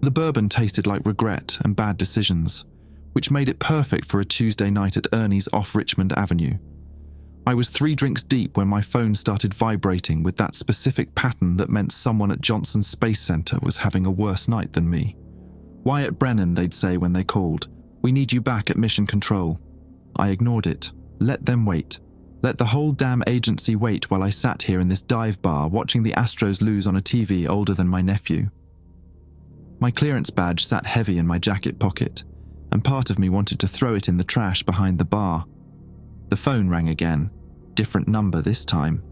The bourbon tasted like regret and bad decisions, which made it perfect for a Tuesday night at Ernie's off Richmond Avenue. I was 3 drinks deep when my phone started vibrating with that specific pattern that meant someone at Johnson Space Center was having a worse night than me. Wyatt Brennan, they'd say when they called. We need you back at Mission Control. I ignored it. Let them wait. Let the whole damn agency wait while I sat here in this dive bar watching the Astros lose on a TV older than my nephew. My clearance badge sat heavy in my jacket pocket, and part of me wanted to throw it in the trash behind the bar. The phone rang again. Different number this time.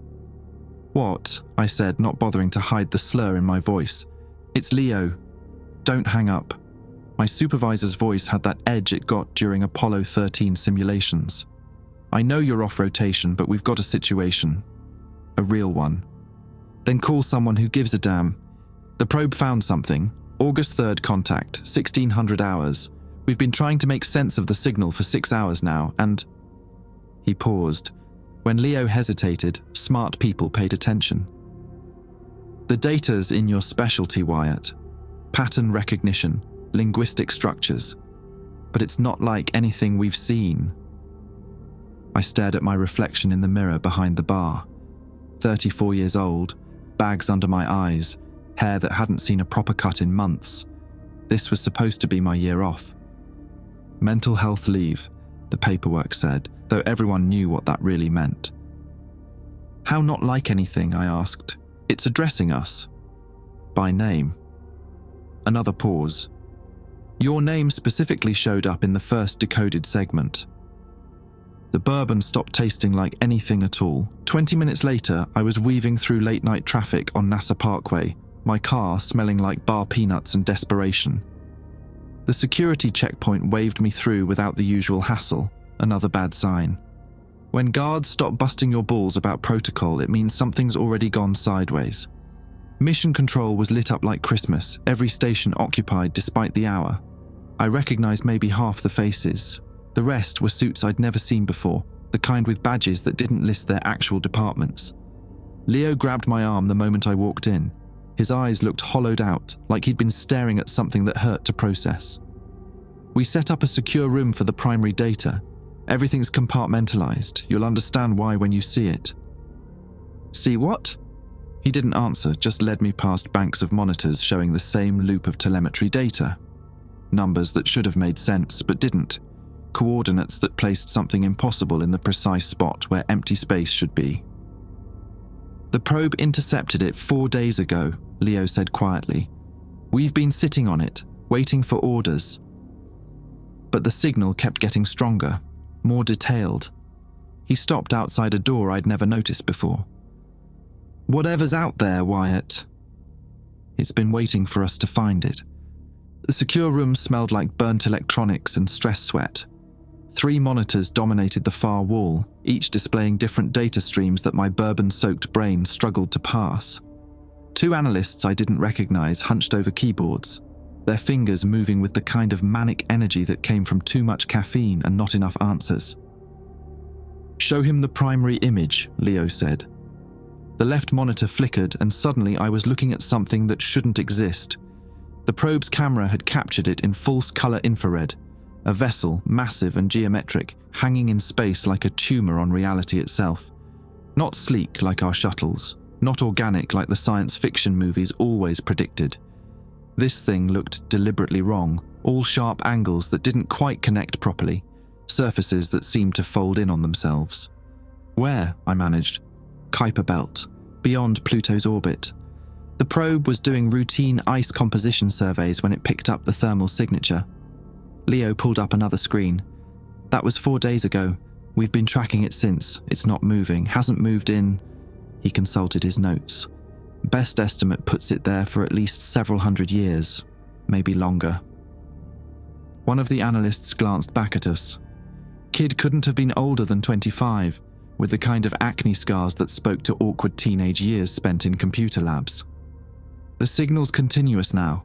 "What?" I said, not bothering to hide the slur in my voice. "It's Leo. Don't hang up." My supervisor's voice had that edge it got during Apollo 13 simulations. "I know you're off rotation, but we've got a situation. A real one." "Then call someone who gives a damn. The probe found something. August 3rd contact, 1600 hours. We've been trying to make sense of the signal for 6 hours now, and..." He paused. When Leo hesitated, smart people paid attention. "The data's in your specialty, Wyatt. Pattern recognition, linguistic structures. But it's not like anything we've seen." I stared at my reflection in the mirror behind the bar. 34 years old, bags under my eyes, hair that hadn't seen a proper cut in months. This was supposed to be my year off. Mental health leave, the paperwork said, though everyone knew what that really meant. "How not like anything?" I asked. "It's addressing us." "By name." Another pause. "Your name specifically showed up in the first decoded segment." The bourbon stopped tasting like anything at all. 20 minutes later, I was weaving through late-night traffic on NASA Parkway, my car smelling like bar peanuts and desperation. The security checkpoint waved me through without the usual hassle, another bad sign. When guards stop busting your balls about protocol, it means something's already gone sideways. Mission Control was lit up like Christmas, every station occupied despite the hour. I recognized maybe half the faces. The rest were suits I'd never seen before, the kind with badges that didn't list their actual departments. Leo grabbed my arm the moment I walked in. His eyes looked hollowed out, like he'd been staring at something that hurt to process. "We set up a secure room for the primary data. Everything's compartmentalized. You'll understand why when you see it." "See what?" He didn't answer, just led me past banks of monitors showing the same loop of telemetry data. Numbers that should have made sense, but didn't. Coordinates that placed something impossible in the precise spot where empty space should be. "The probe intercepted it 4 days ago," Leo said quietly. "We've been sitting on it, waiting for orders." But the signal kept getting stronger, more detailed. He stopped outside a door I'd never noticed before. "Whatever's out there, Wyatt." It's been waiting for us to find it. The secure room smelled like burnt electronics and stress sweat. 3 monitors dominated the far wall, each displaying different data streams that my bourbon-soaked brain struggled to pass. 2 analysts I didn't recognize hunched over keyboards, their fingers moving with the kind of manic energy that came from too much caffeine and not enough answers. "Show him the primary image," Leo said. The left monitor flickered, and suddenly I was looking at something that shouldn't exist. The probe's camera had captured it in false-color infrared, a vessel, massive and geometric, hanging in space like a tumor on reality itself. Not sleek like our shuttles, not organic like the science fiction movies always predicted. This thing looked deliberately wrong, all sharp angles that didn't quite connect properly, surfaces that seemed to fold in on themselves. "Where?" I managed. "Kuiper Belt, beyond Pluto's orbit." The probe was doing routine ice composition surveys when it picked up the thermal signature. Leo pulled up another screen. "That was 4 days ago. We've been tracking it since. It's not moving. Hasn't moved in..." He consulted his notes. "Best estimate puts it there for at least several hundred years, maybe longer." One of the analysts glanced back at us. Kid couldn't have been older than 25, with the kind of acne scars that spoke to awkward teenage years spent in computer labs. "The signal's continuous now.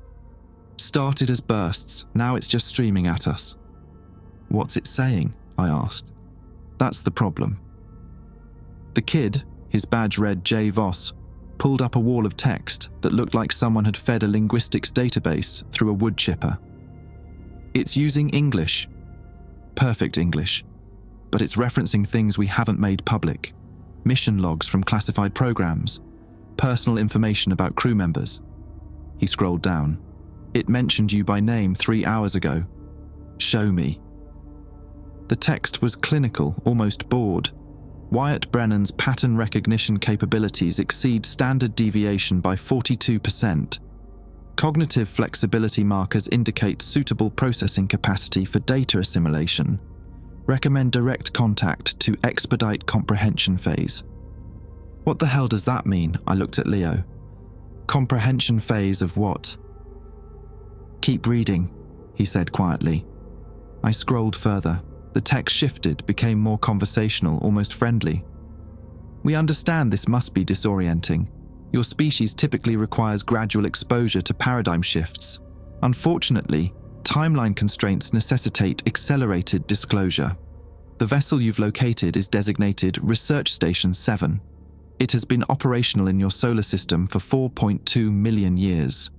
Started as bursts, now it's just streaming at us." "What's it saying?" I asked. "That's the problem." The kid, his badge read J. Voss, pulled up a wall of text that looked like someone had fed a linguistics database through a wood chipper. It's using English. Perfect English. But it's referencing things we haven't made public. Mission logs from classified programs. Personal information about crew members. He scrolled down. It mentioned you by name 3 hours ago. Show me. The text was clinical, almost bored. Wyatt Brennan's pattern recognition capabilities exceed standard deviation by 42%. Cognitive flexibility markers indicate suitable processing capacity for data assimilation. Recommend direct contact to expedite comprehension phase. What the hell does that mean? I looked at Leo. Comprehension phase of what? Keep reading, he said quietly. I scrolled further. The text shifted, became more conversational, almost friendly. We understand this must be disorienting. Your species typically requires gradual exposure to paradigm shifts. Unfortunately, timeline constraints necessitate accelerated disclosure. The vessel you've located is designated Research Station 7. It has been operational in your solar system for 4.2 million years.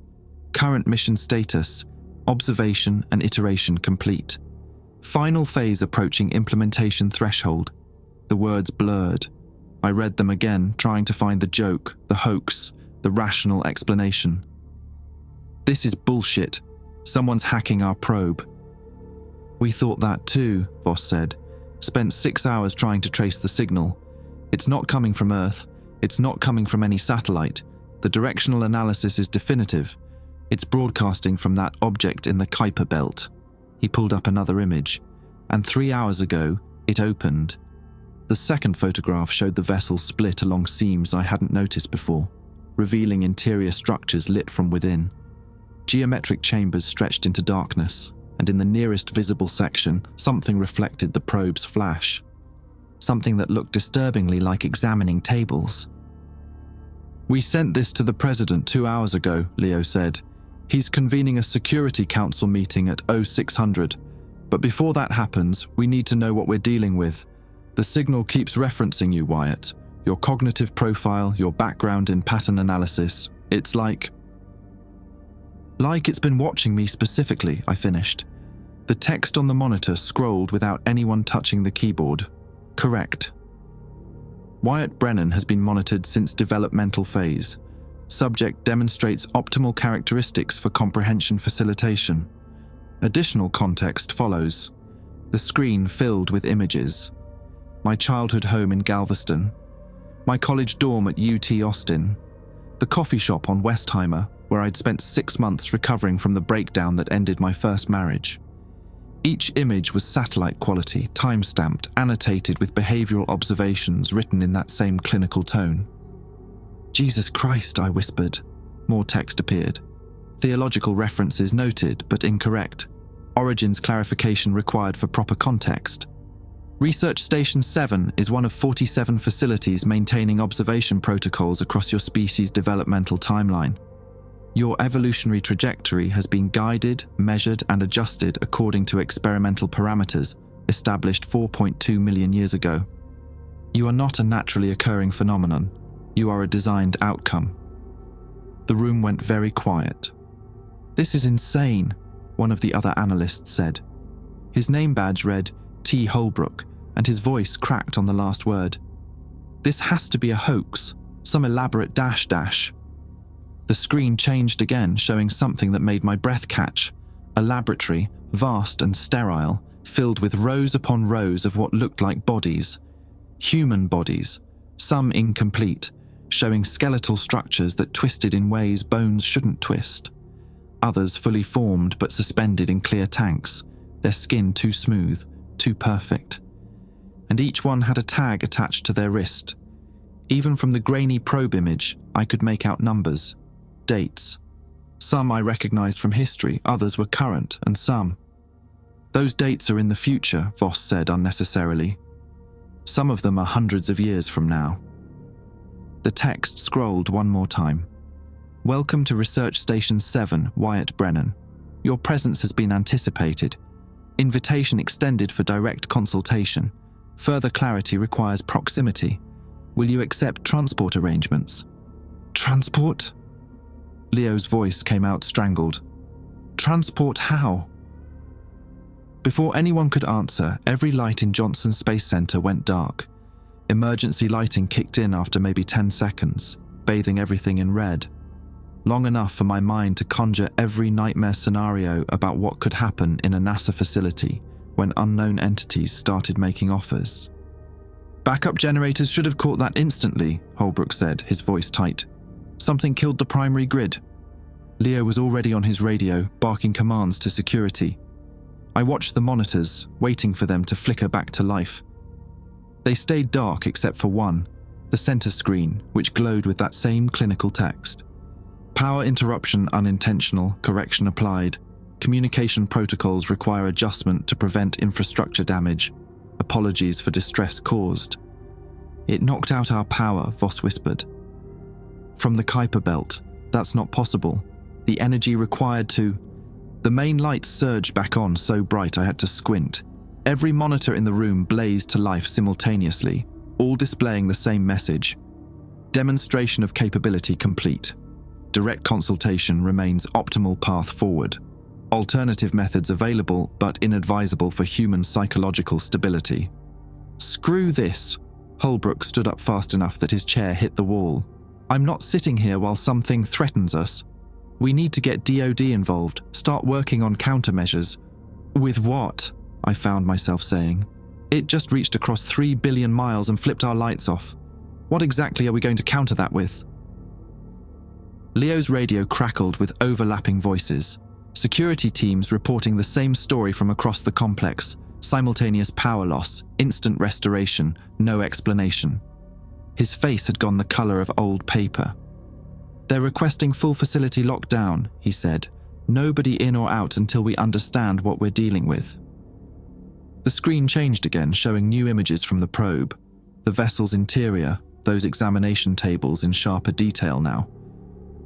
Current mission status: observation and iteration complete. Final phase approaching implementation threshold. The words blurred. I read them again, trying to find the joke, the hoax, the rational explanation. This is bullshit. Someone's hacking our probe. We thought that too, Voss said. Spent 6 hours trying to trace the signal. It's not coming from Earth. It's not coming from any satellite. The directional analysis is definitive. It's broadcasting from that object in the Kuiper belt. He pulled up another image, and 3 hours ago, it opened. The second photograph showed the vessel split along seams I hadn't noticed before, revealing interior structures lit from within. Geometric chambers stretched into darkness, and in the nearest visible section, something reflected the probe's flash. Something that looked disturbingly like examining tables. We sent this to the president 2 hours ago, Leo said. He's convening a Security Council meeting at 0600. But before that happens, we need to know what we're dealing with. The signal keeps referencing you, Wyatt. Your cognitive profile, your background in pattern analysis. It's like it's been watching me specifically, I finished. The text on the monitor scrolled without anyone touching the keyboard. Correct. Wyatt Brennan has been monitored since developmental phase. Subject demonstrates optimal characteristics for comprehension facilitation. Additional context follows. The screen filled with images. My childhood home in Galveston. My college dorm at UT Austin. The coffee shop on Westheimer, where I'd spent 6 months recovering from the breakdown that ended my first marriage. Each image was satellite quality, time-stamped, annotated with behavioral observations written in that same clinical tone. Jesus Christ, I whispered. More text appeared. Theological references noted, but incorrect. Origins clarification required for proper context. Research Station 7 is one of 47 facilities maintaining observation protocols across your species' developmental timeline. Your evolutionary trajectory has been guided, measured, and adjusted according to experimental parameters established 4.2 million years ago. You are not a naturally occurring phenomenon. You are a designed outcome. The room went very quiet. This is insane, one of the other analysts said. His name badge read T. Holbrook, and his voice cracked on the last word. This has to be a hoax, some elaborate dash. The screen changed again, showing something that made my breath catch. A laboratory, vast and sterile, filled with rows upon rows of what looked like bodies. Human bodies, some incomplete, showing skeletal structures that twisted in ways bones shouldn't twist. Others fully formed but suspended in clear tanks, their skin too smooth, too perfect. And each one had a tag attached to their wrist. Even from the grainy probe image, I could make out numbers, dates. Some I recognized from history, others were current, and some. Those dates are in the future, Voss said unnecessarily. Some of them are hundreds of years from now. The text scrolled one more time. Welcome to Research Station 7, Wyatt Brennan. Your presence has been anticipated. Invitation extended for direct consultation. Further clarity requires proximity. Will you accept transport arrangements? Transport? Leo's voice came out strangled. Transport how? Before anyone could answer, every light in Johnson Space Center went dark. Emergency lighting kicked in after maybe 10 seconds, bathing everything in red. Long enough for my mind to conjure every nightmare scenario about what could happen in a NASA facility when unknown entities started making offers. Backup generators should have caught that instantly, Holbrook said, his voice tight. Something killed the primary grid. Leo was already on his radio, barking commands to security. I watched the monitors, waiting for them to flicker back to life. They stayed dark except for one, the center screen, which glowed with that same clinical text. Power interruption unintentional, correction applied. Communication protocols require adjustment to prevent infrastructure damage. Apologies for distress caused. It knocked out our power, Voss whispered. From the Kuiper belt, that's not possible. The energy required to... The main lights surged back on so bright I had to squint. Every monitor in the room blazed to life simultaneously, all displaying the same message. Demonstration of capability complete. Direct consultation remains optimal path forward. Alternative methods available, but inadvisable for human psychological stability. Screw this. Holbrook stood up fast enough that his chair hit the wall. I'm not sitting here while something threatens us. We need to get DoD involved, start working on countermeasures. With what? I found myself saying. It just reached across 3 billion miles and flipped our lights off. What exactly are we going to counter that with? Leo's radio crackled with overlapping voices. Security teams reporting the same story from across the complex. Simultaneous power loss, instant restoration, no explanation. His face had gone the color of old paper. They're requesting full facility lockdown, he said. Nobody in or out until we understand what we're dealing with. The screen changed again, showing new images from the probe. The vessel's interior, those examination tables in sharper detail now.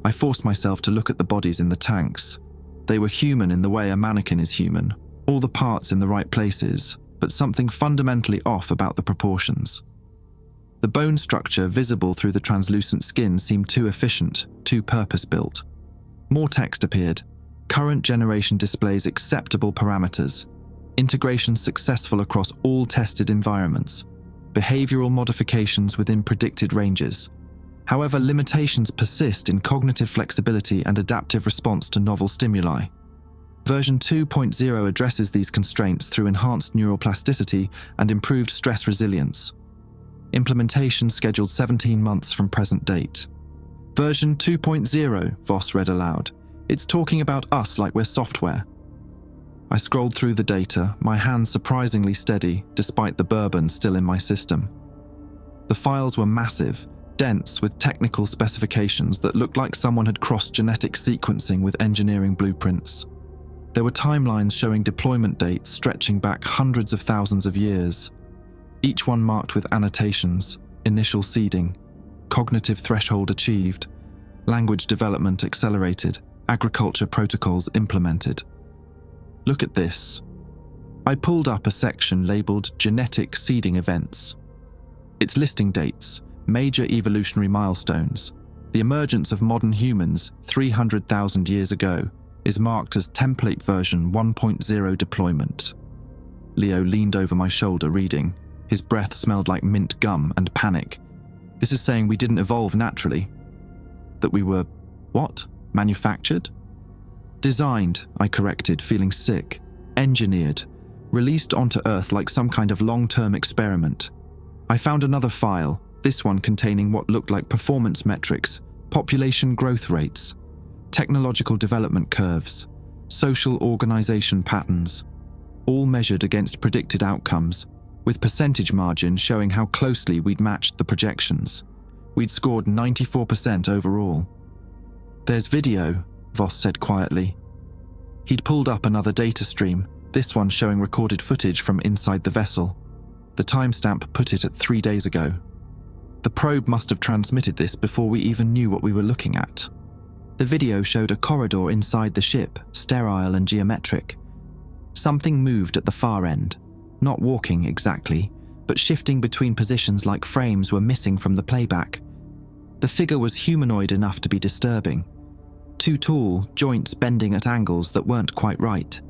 I forced myself to look at the bodies in the tanks. They were human in the way a mannequin is human, all the parts in the right places, but something fundamentally off about the proportions. The bone structure visible through the translucent skin seemed too efficient, too purpose-built. More text appeared. Current generation displays acceptable parameters. Integration successful across all tested environments. Behavioral modifications within predicted ranges. However, limitations persist in cognitive flexibility and adaptive response to novel stimuli. Version 2.0 addresses these constraints through enhanced neuroplasticity and improved stress resilience. Implementation scheduled 17 months from present date. Version 2.0, Voss read aloud. It's talking about us like we're software. I scrolled through the data, my hands surprisingly steady despite the bourbon still in my system. The files were massive, dense with technical specifications that looked like someone had crossed genetic sequencing with engineering blueprints. There were timelines showing deployment dates stretching back hundreds of thousands of years. Each one marked with annotations, initial seeding, cognitive threshold achieved, language development accelerated, agriculture protocols implemented. Look at this. I pulled up a section labeled Genetic Seeding Events. It's listing dates, major evolutionary milestones. The emergence of modern humans 300,000 years ago is marked as template version 1.0 deployment. Leo leaned over my shoulder reading. His breath smelled like mint gum and panic. This is saying we didn't evolve naturally. That we were, what? Manufactured? Designed, I corrected, feeling sick. Engineered. Released onto Earth like some kind of long-term experiment. I found another file, this one containing what looked like performance metrics, population growth rates, technological development curves, social organization patterns, all measured against predicted outcomes, with percentage margin showing how closely we'd matched the projections. We'd scored 94% overall. There's video, Voss said quietly. He'd pulled up another data stream, this one showing recorded footage from inside the vessel. The timestamp put it at 3 days ago. The probe must have transmitted this before we even knew what we were looking at. The video showed a corridor inside the ship, sterile and geometric. Something moved at the far end. Not walking exactly, but shifting between positions like frames were missing from the playback. The figure was humanoid enough to be disturbing. Too tall, joints bending at angles that weren't quite right.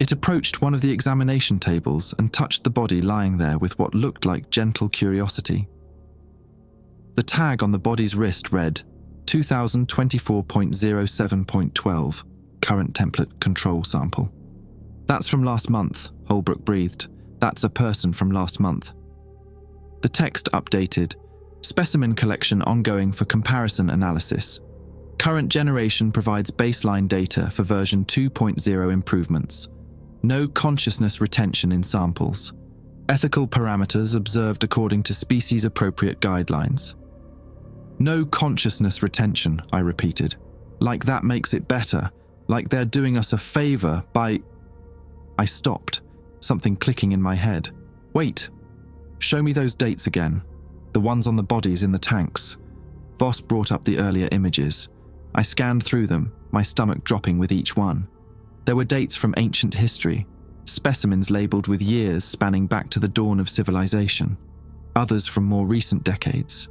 It approached one of the examination tables and touched the body lying there with what looked like gentle curiosity. The tag on the body's wrist read 2024.07.12, current template control sample. That's from last month, Holbrook breathed. That's a person from last month. The text updated. Specimen collection ongoing for comparison analysis. Current generation provides baseline data for version 2.0 improvements. No consciousness retention in samples. Ethical parameters observed according to species-appropriate guidelines. No consciousness retention, I repeated. Like that makes it better. Like they're doing us a favor by... I stopped, something clicking in my head. Wait. Show me those dates again. The ones on the bodies in the tanks. Voss brought up the earlier images. I scanned through them, my stomach dropping with each one. There were dates from ancient history, specimens labelled with years spanning back to the dawn of civilization, others from more recent decades,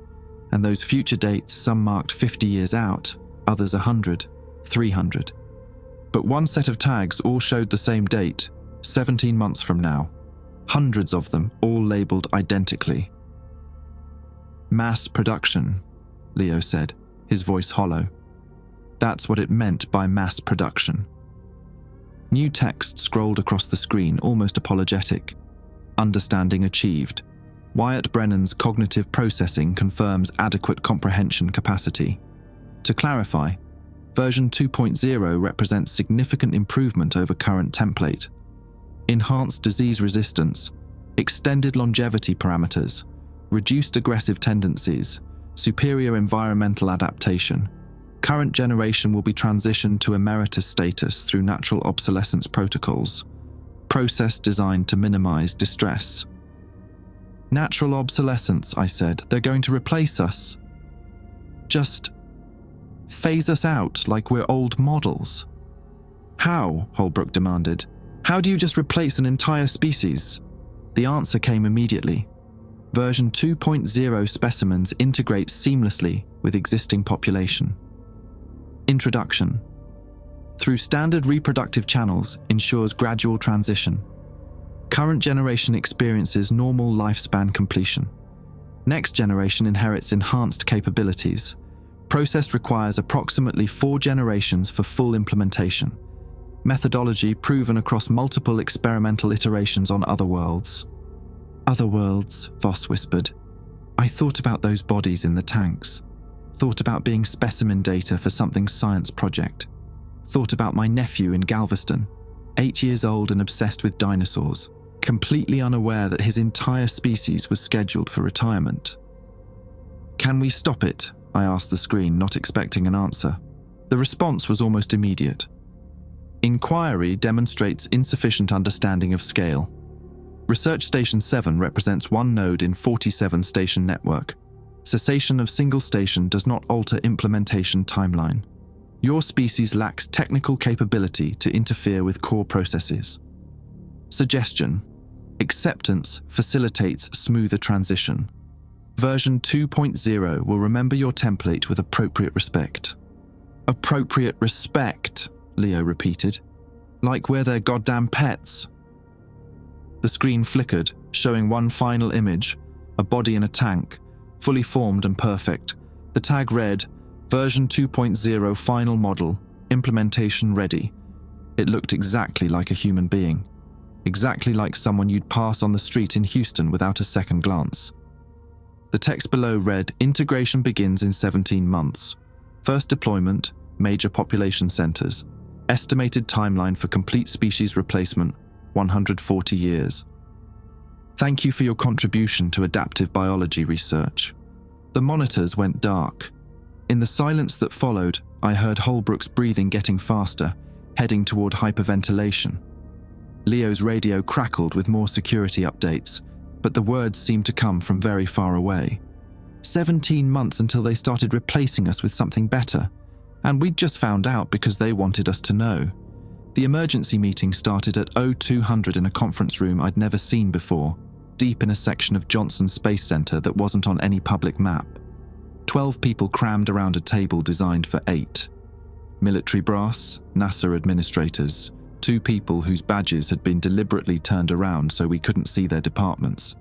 and those future dates, some marked 50 years out, others 100, 300. But one set of tags all showed the same date, 17 months from now. Hundreds of them, all labelled identically. Mass production, Leo said, his voice hollow. That's what it meant by mass production. New text scrolled across the screen, almost apologetic. Understanding achieved. Wyatt Brennan's cognitive processing confirms adequate comprehension capacity. To clarify, version 2.0 represents significant improvement over current template. Enhanced disease resistance, extended longevity parameters, reduced aggressive tendencies, superior environmental adaptation. Current generation will be transitioned to emeritus status through natural obsolescence protocols. Process designed to minimize distress. Natural obsolescence, I said. They're going to replace us. Just phase us out like we're old models. How? Holbrook demanded. How do you just replace an entire species? The answer came immediately. Version 2.0 specimens integrate seamlessly with existing population. Introduction. Through standard reproductive channels ensures gradual transition. Current generation experiences normal lifespan completion. Next generation inherits enhanced capabilities. Process requires approximately 4 generations for full implementation. Methodology proven across multiple experimental iterations on other worlds. Other worlds, Voss whispered. I thought about those bodies in the tanks. Thought about being specimen data for something science project. Thought about my nephew in Galveston, 8 years old and obsessed with dinosaurs, completely unaware that his entire species was scheduled for retirement. Can we stop it? I asked the screen, not expecting an answer. The response was almost immediate. Inquiry demonstrates insufficient understanding of scale. Research Station 7 represents one node in 47-station network. Cessation of single station does not alter implementation timeline. Your species lacks technical capability to interfere with core processes. Suggestion. Acceptance facilitates smoother transition. Version 2.0 will remember your template with appropriate respect. Appropriate respect, Leo repeated. Like we're their goddamn pets. The screen flickered, showing one final image, a body in a tank, fully formed and perfect. The tag read, version 2.0 final model, implementation ready. It looked exactly like a human being. Exactly like someone you'd pass on the street in Houston without a second glance. The text below read, integration begins in 17 months. First deployment, major population centers. Estimated timeline for complete species replacement, 140 years. Thank you for your contribution to adaptive biology research. The monitors went dark. In the silence that followed, I heard Holbrook's breathing getting faster, heading toward hyperventilation. Leo's radio crackled with more security updates, but the words seemed to come from very far away. 17 months until they started replacing us with something better. And we'd just found out because they wanted us to know. The emergency meeting started at 0200 in a conference room I'd never seen before, deep in a section of Johnson Space Center that wasn't on any public map. 12 people crammed around a table designed for 8. Military brass, NASA administrators, 2 people whose badges had been deliberately turned around so we couldn't see their departments.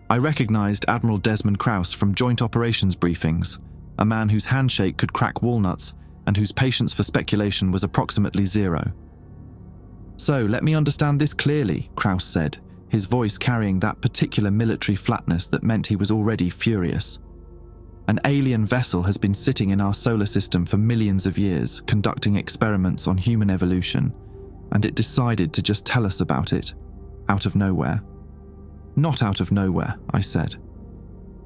I recognized Admiral Desmond Krauss from Joint Operations briefings, a man whose handshake could crack walnuts and whose patience for speculation was approximately 0. "So, let me understand this clearly," Krauss said, his voice carrying that particular military flatness that meant he was already furious. "An alien vessel has been sitting in our solar system for millions of years, conducting experiments on human evolution, and it decided to just tell us about it, out of nowhere." "Not out of nowhere," I said.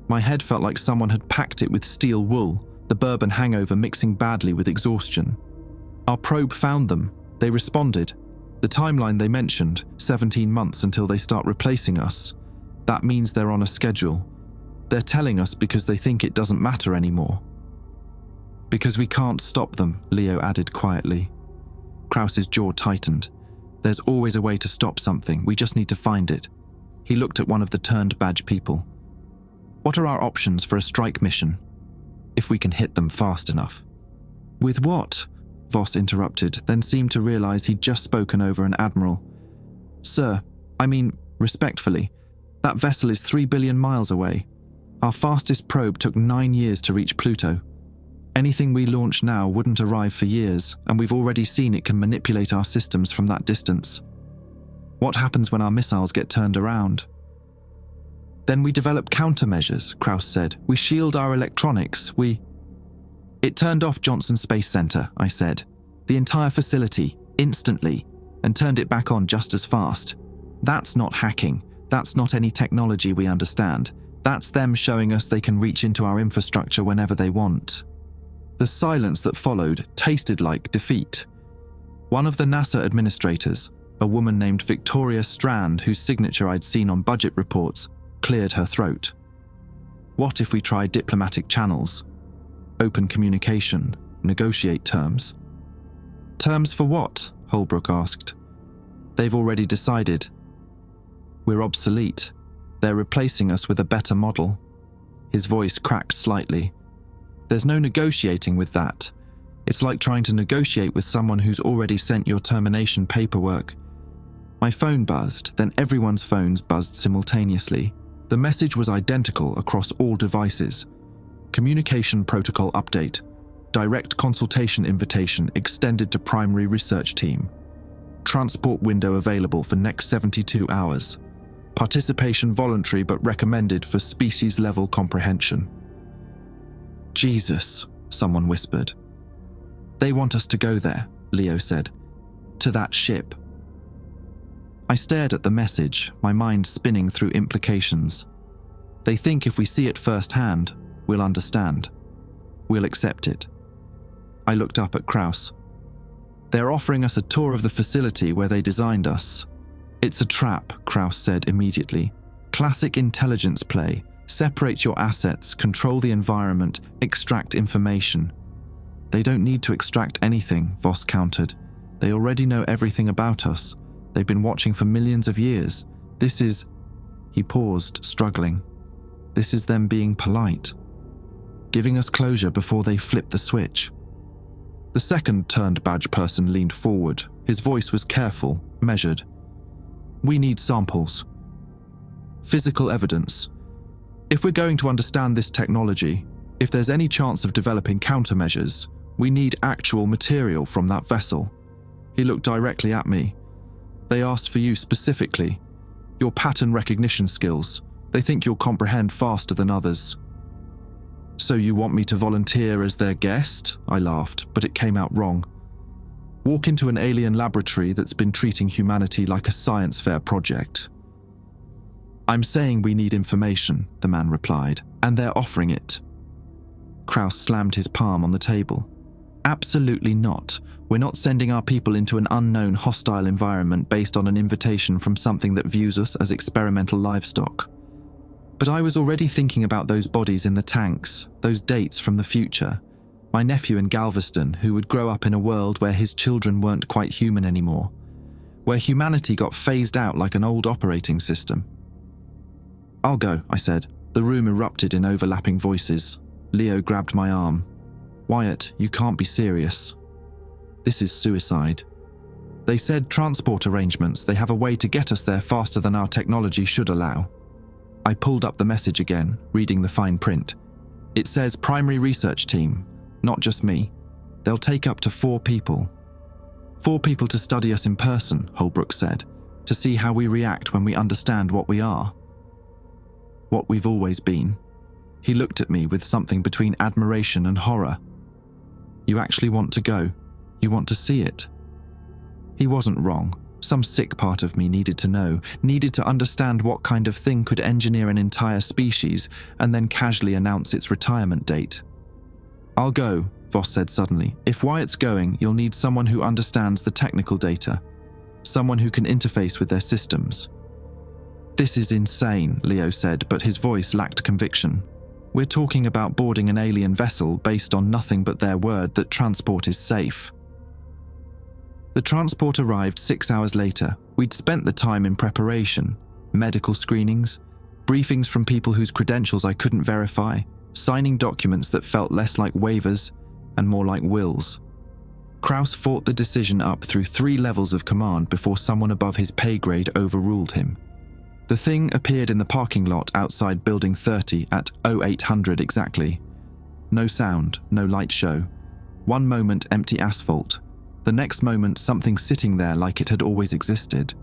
My head felt like someone had packed it with steel wool, the bourbon hangover mixing badly with exhaustion. "Our probe found them. They responded. The timeline they mentioned, 17 months until they start replacing us. That means they're on a schedule. They're telling us because they think it doesn't matter anymore." "Because we can't stop them," Leo added quietly. Krauss's jaw tightened. "There's always a way to stop something, we just need to find it." He looked at one of the turned badge people. "What are our options for a strike mission? If we can hit them fast enough." "With what?" Voss interrupted, then seemed to realize he'd just spoken over an admiral. "Sir, I mean, respectfully, that vessel is 3 billion miles away. Our fastest probe took 9 years to reach Pluto. Anything we launch now wouldn't arrive for years, and we've already seen it can manipulate our systems from that distance. What happens when our missiles get turned around?" "Then we develop countermeasures," Krauss said. "We shield our electronics, It turned off Johnson Space Center," I said. "The entire facility, instantly, and turned it back on just as fast. That's not hacking. That's not any technology we understand. That's them showing us they can reach into our infrastructure whenever they want." The silence that followed tasted like defeat. One of the NASA administrators, a woman named Victoria Strand, whose signature I'd seen on budget reports, cleared her throat. "What if we try diplomatic channels? Open communication, negotiate terms." "Terms for what?" Holbrook asked. "They've already decided. We're obsolete. They're replacing us with a better model." His voice cracked slightly. "There's no negotiating with that. It's like trying to negotiate with someone who's already sent your termination paperwork." My phone buzzed, then everyone's phones buzzed simultaneously. The message was identical across all devices. "Communication protocol update. Direct consultation invitation extended to primary research team. Transport window available for next 72 hours. Participation voluntary but recommended for species-level comprehension." "Jesus," someone whispered. "They want us to go there," Leo said. "To that ship." I stared at the message, my mind spinning through implications. They think if we see it firsthand, we'll understand. We'll accept it. I looked up at Krauss. "They're offering us a tour of the facility where they designed us." "It's a trap," Krauss said immediately. "Classic intelligence play. Separate your assets, control the environment, extract information." "They don't need to extract anything," Voss countered. "They already know everything about us. They've been watching for millions of years. This is..." He paused, struggling. "This is them being polite. Giving us closure before they flip the switch." The second turned badge person leaned forward. His voice was careful, measured. "We need samples. Physical evidence. If we're going to understand this technology, if there's any chance of developing countermeasures, we need actual material from that vessel." He looked directly at me. "They asked for you specifically. Your pattern recognition skills. They think you'll comprehend faster than others." "So you want me to volunteer as their guest?" I laughed, but it came out wrong. "Walk into an alien laboratory that's been treating humanity like a science fair project." "I'm saying we need information," the man replied, "and they're offering it." Krauss slammed his palm on the table. "Absolutely not. We're not sending our people into an unknown hostile environment based on an invitation from something that views us as experimental livestock." But I was already thinking about those bodies in the tanks, those dates from the future. My nephew in Galveston, who would grow up in a world where his children weren't quite human anymore, where humanity got phased out like an old operating system. "I'll go," I said. The room erupted in overlapping voices. Leo grabbed my arm. Wyatt, you can't be serious. This is suicide. They said transport arrangements, they have a way to get us there faster than our technology should allow. I pulled up the message again, reading the fine print. It says primary research team, not just me. They'll take up to 4 people. 4 people to study us in person, Holbrook said, to see how we react when we understand what we are. What we've always been. He looked at me with something between admiration and horror. You actually want to go? You want to see it? He wasn't wrong. Some sick part of me needed to know, needed to understand what kind of thing could engineer an entire species and then casually announce its retirement date. I'll go, Voss said suddenly. If Wyatt's going, you'll need someone who understands the technical data. Someone who can interface with their systems. This is insane, Leo said, but his voice lacked conviction. We're talking about boarding an alien vessel based on nothing but their word that transport is safe. The transport arrived 6 hours later. We'd spent the time in preparation, medical screenings, briefings from people whose credentials I couldn't verify, signing documents that felt less like waivers and more like wills. Kraus fought the decision up through 3 levels of command before someone above his pay grade overruled him. The thing appeared in the parking lot outside Building 30 at 0800 exactly. No sound, no light show. One moment empty asphalt. The next moment something sitting there like it had always existed.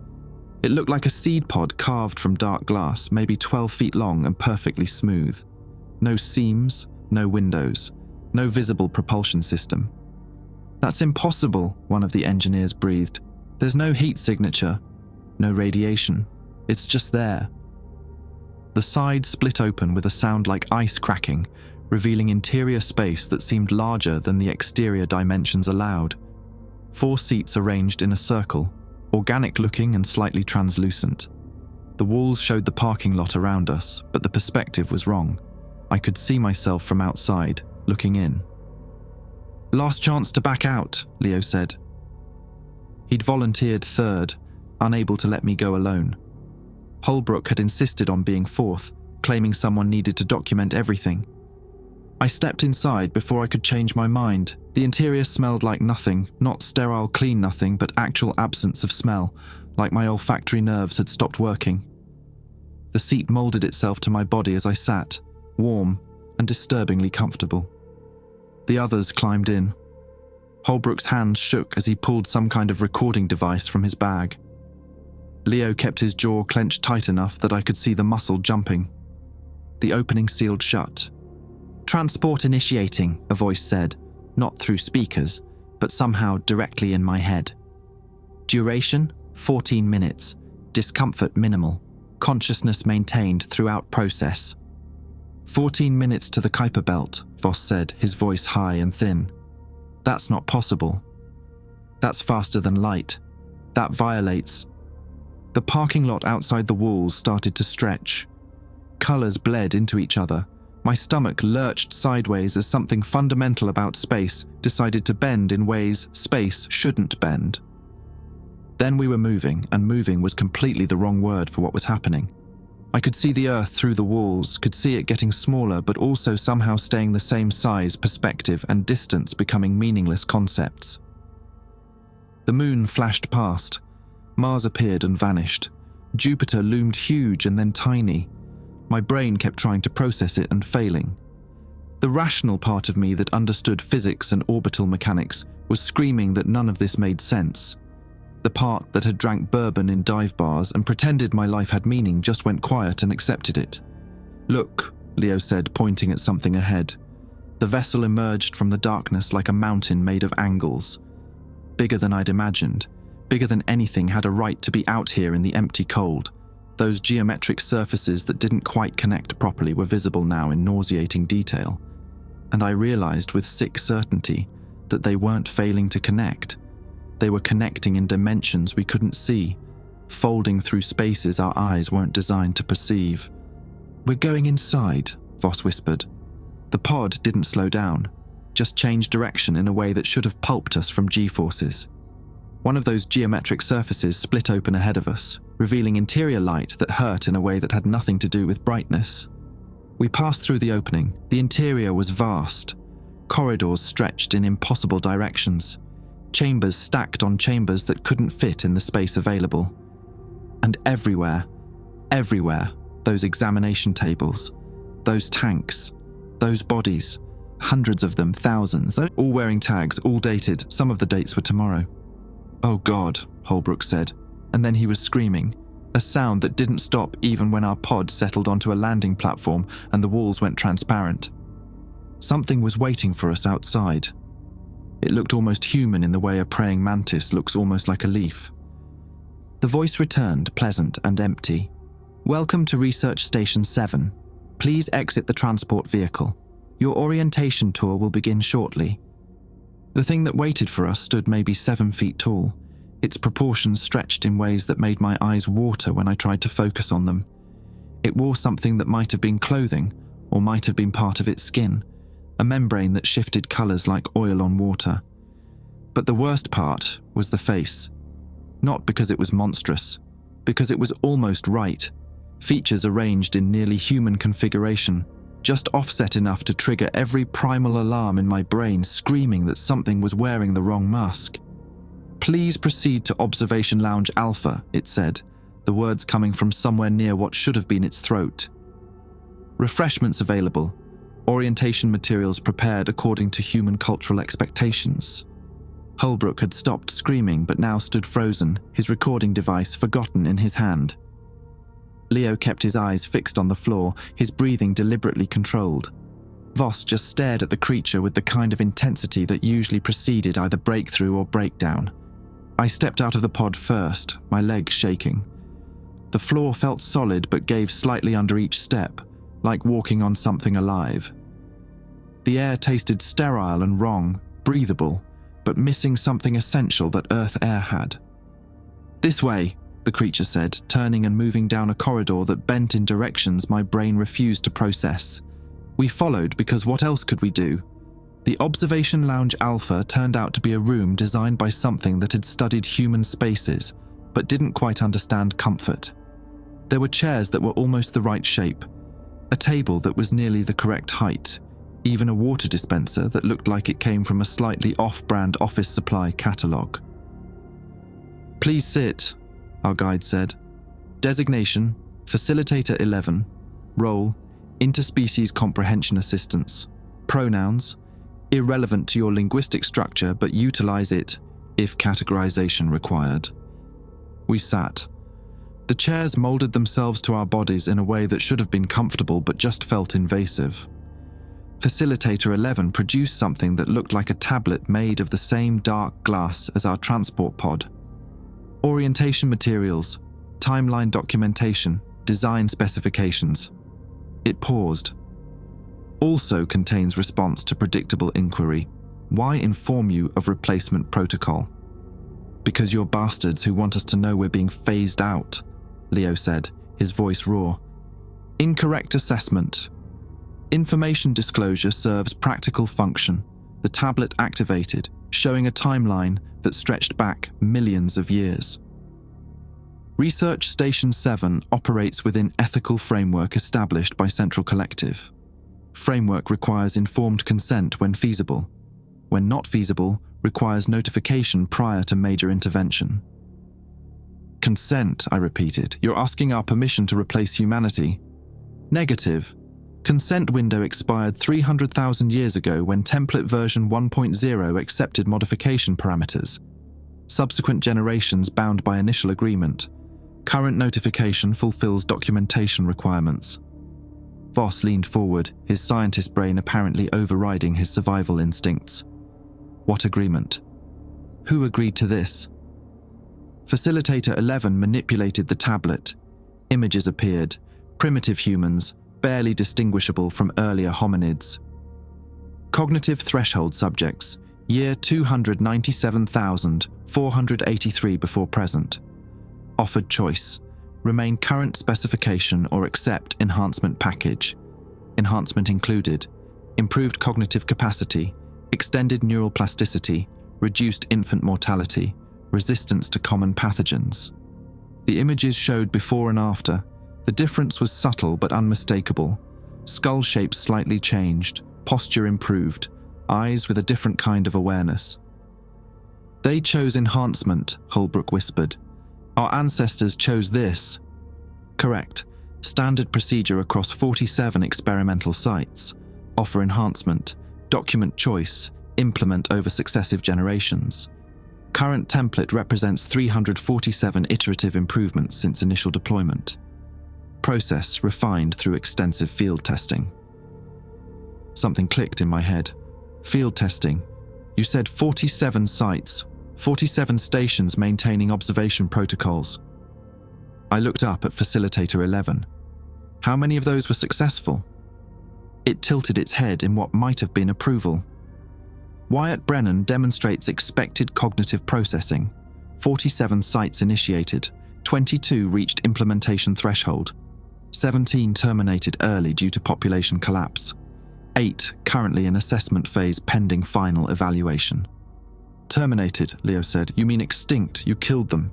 It looked like a seed pod carved from dark glass, maybe 12 feet long and perfectly smooth. No seams, no windows, no visible propulsion system. That's impossible, one of the engineers breathed. There's no heat signature, no radiation. It's just there. The side split open with a sound like ice cracking, revealing interior space that seemed larger than the exterior dimensions allowed. 4 seats arranged in a circle, organic-looking and slightly translucent. The walls showed the parking lot around us, but the perspective was wrong. I could see myself from outside, looking in. Last chance to back out, Leo said. He'd volunteered third, unable to let me go alone. Holbrook had insisted on being fourth, claiming someone needed to document everything. I stepped inside before I could change my mind. The interior smelled like nothing, not sterile clean nothing, but actual absence of smell, like my olfactory nerves had stopped working. The seat molded itself to my body as I sat, warm and disturbingly comfortable. The others climbed in. Holbrook's hands shook as he pulled some kind of recording device from his bag. Leo kept his jaw clenched tight enough that I could see the muscle jumping. The opening sealed shut. Transport initiating, a voice said, not through speakers, but somehow directly in my head. Duration, 14 minutes. Discomfort minimal. Consciousness maintained throughout process. 14 minutes to the Kuiper belt, Voss said, his voice high and thin. That's not possible. That's faster than light. That violates. The parking lot outside the walls started to stretch. Colors bled into each other. My stomach lurched sideways as something fundamental about space decided to bend in ways space shouldn't bend. Then we were moving, and moving was completely the wrong word for what was happening. I could see the Earth through the walls, could see it getting smaller but also somehow staying the same size, perspective, and distance becoming meaningless concepts. The moon flashed past. Mars appeared and vanished. Jupiter loomed huge and then tiny. My brain kept trying to process it and failing. The rational part of me that understood physics and orbital mechanics was screaming that none of this made sense. The part that had drank bourbon in dive bars and pretended my life had meaning just went quiet and accepted it. Look, Leo said, pointing at something ahead. The vessel emerged from the darkness like a mountain made of angles. Bigger than I'd imagined. Bigger than anything had a right to be out here in the empty cold. Those geometric surfaces that didn't quite connect properly were visible now in nauseating detail. And I realized with sick certainty that they weren't failing to connect. They were connecting in dimensions we couldn't see, folding through spaces our eyes weren't designed to perceive. We're going inside, Voss whispered. The pod didn't slow down, just changed direction in a way that should have pulped us from G-forces. One of those geometric surfaces split open ahead of us, revealing interior light that hurt in a way that had nothing to do with brightness. We passed through the opening. The interior was vast. Corridors stretched in impossible directions. Chambers stacked on chambers that couldn't fit in the space available. And everywhere, those examination tables, those tanks, those bodies, hundreds of them, thousands, all wearing tags, all dated. Some of the dates were tomorrow. "Oh God," Holbrook said, and then he was screaming, a sound that didn't stop even when our pod settled onto a landing platform and the walls went transparent. Something was waiting for us outside. It looked almost human in the way a praying mantis looks almost like a leaf. The voice returned, pleasant and empty. "Welcome to Research Station 7. Please exit the transport vehicle. Your orientation tour will begin shortly." The thing that waited for us stood maybe 7 feet tall. Its proportions stretched in ways that made my eyes water when I tried to focus on them. It wore something that might have been clothing, or might have been part of its skin, a membrane that shifted colours like oil on water. But the worst part was the face. Not because it was monstrous, because it was almost right. Features arranged in nearly human configuration, just offset enough to trigger every primal alarm in my brain screaming that something was wearing the wrong mask. "Please proceed to Observation Lounge Alpha," it said, the words coming from somewhere near what should have been its throat. "Refreshments available. Orientation materials prepared according to human cultural expectations." Holbrook had stopped screaming but now stood frozen, his recording device forgotten in his hand. Leo kept his eyes fixed on the floor, his breathing deliberately controlled. Voss just stared at the creature with the kind of intensity that usually preceded either breakthrough or breakdown. I stepped out of the pod first, my legs shaking. The floor felt solid but gave slightly under each step, like walking on something alive. The air tasted sterile and wrong, breathable, but missing something essential that Earth air had. "This way," the creature said, turning and moving down a corridor that bent in directions my brain refused to process. We followed because what else could we do? The Observation Lounge Alpha turned out to be a room designed by something that had studied human spaces, but didn't quite understand comfort. There were chairs that were almost the right shape, a table that was nearly the correct height, even a water dispenser that looked like it came from a slightly off-brand office supply catalogue. "Please sit," our guide said. "Designation, Facilitator 11. Role, Interspecies Comprehension Assistance. Pronouns, irrelevant to your linguistic structure but utilize it if categorization required." We sat. The chairs molded themselves to our bodies in a way that should have been comfortable but just felt invasive. Facilitator 11 produced something that looked like a tablet made of the same dark glass as our transport pod. Orientation materials, timeline documentation, design specifications. It paused. Also contains response to predictable inquiry. Why inform you of replacement protocol? "Because you're bastards who want us to know we're being phased out," Leo said, his voice raw. "Incorrect assessment. Information disclosure serves practical function. The tablet activated, showing a timeline that stretched back millions of years. Research Station 7 operates within ethical framework established by Central Collective. Framework requires informed consent when feasible. When not feasible, requires notification prior to major intervention." "Consent," I repeated. "You're asking our permission to replace humanity." "Negative. Consent window expired 300,000 years ago when template version 1.0 accepted modification parameters. Subsequent generations bound by initial agreement. Current notification fulfills documentation requirements." Voss leaned forward, his scientist brain apparently overriding his survival instincts. "What agreement? Who agreed to this?" Facilitator 11 manipulated the tablet. Images appeared, primitive humans, barely distinguishable from earlier hominids. Cognitive threshold subjects, year 297,483 before present. Offered choice, remain current specification or accept enhancement package. Enhancement included, improved cognitive capacity, extended neural plasticity, reduced infant mortality, resistance to common pathogens. The images showed before and after. The difference was subtle but unmistakable. Skull shape slightly changed, posture improved, eyes with a different kind of awareness. They chose enhancement, Holbrook whispered. Our ancestors chose this. Correct. Standard procedure across 47 experimental sites. Offer enhancement, document choice, implement over successive generations. Current template represents 347 iterative improvements since initial deployment. Process refined through extensive field testing. Something clicked in my head. Field testing. You said 47 sites, 47 stations maintaining observation protocols. I looked up at Facilitator 11. How many of those were successful? It tilted its head in what might have been approval. Wyatt Brennan demonstrates expected cognitive processing. 47 sites initiated, 22 reached implementation threshold, 17 terminated early due to population collapse, 8 currently in assessment phase pending final evaluation. Terminated, Leo said. You mean extinct, you killed them.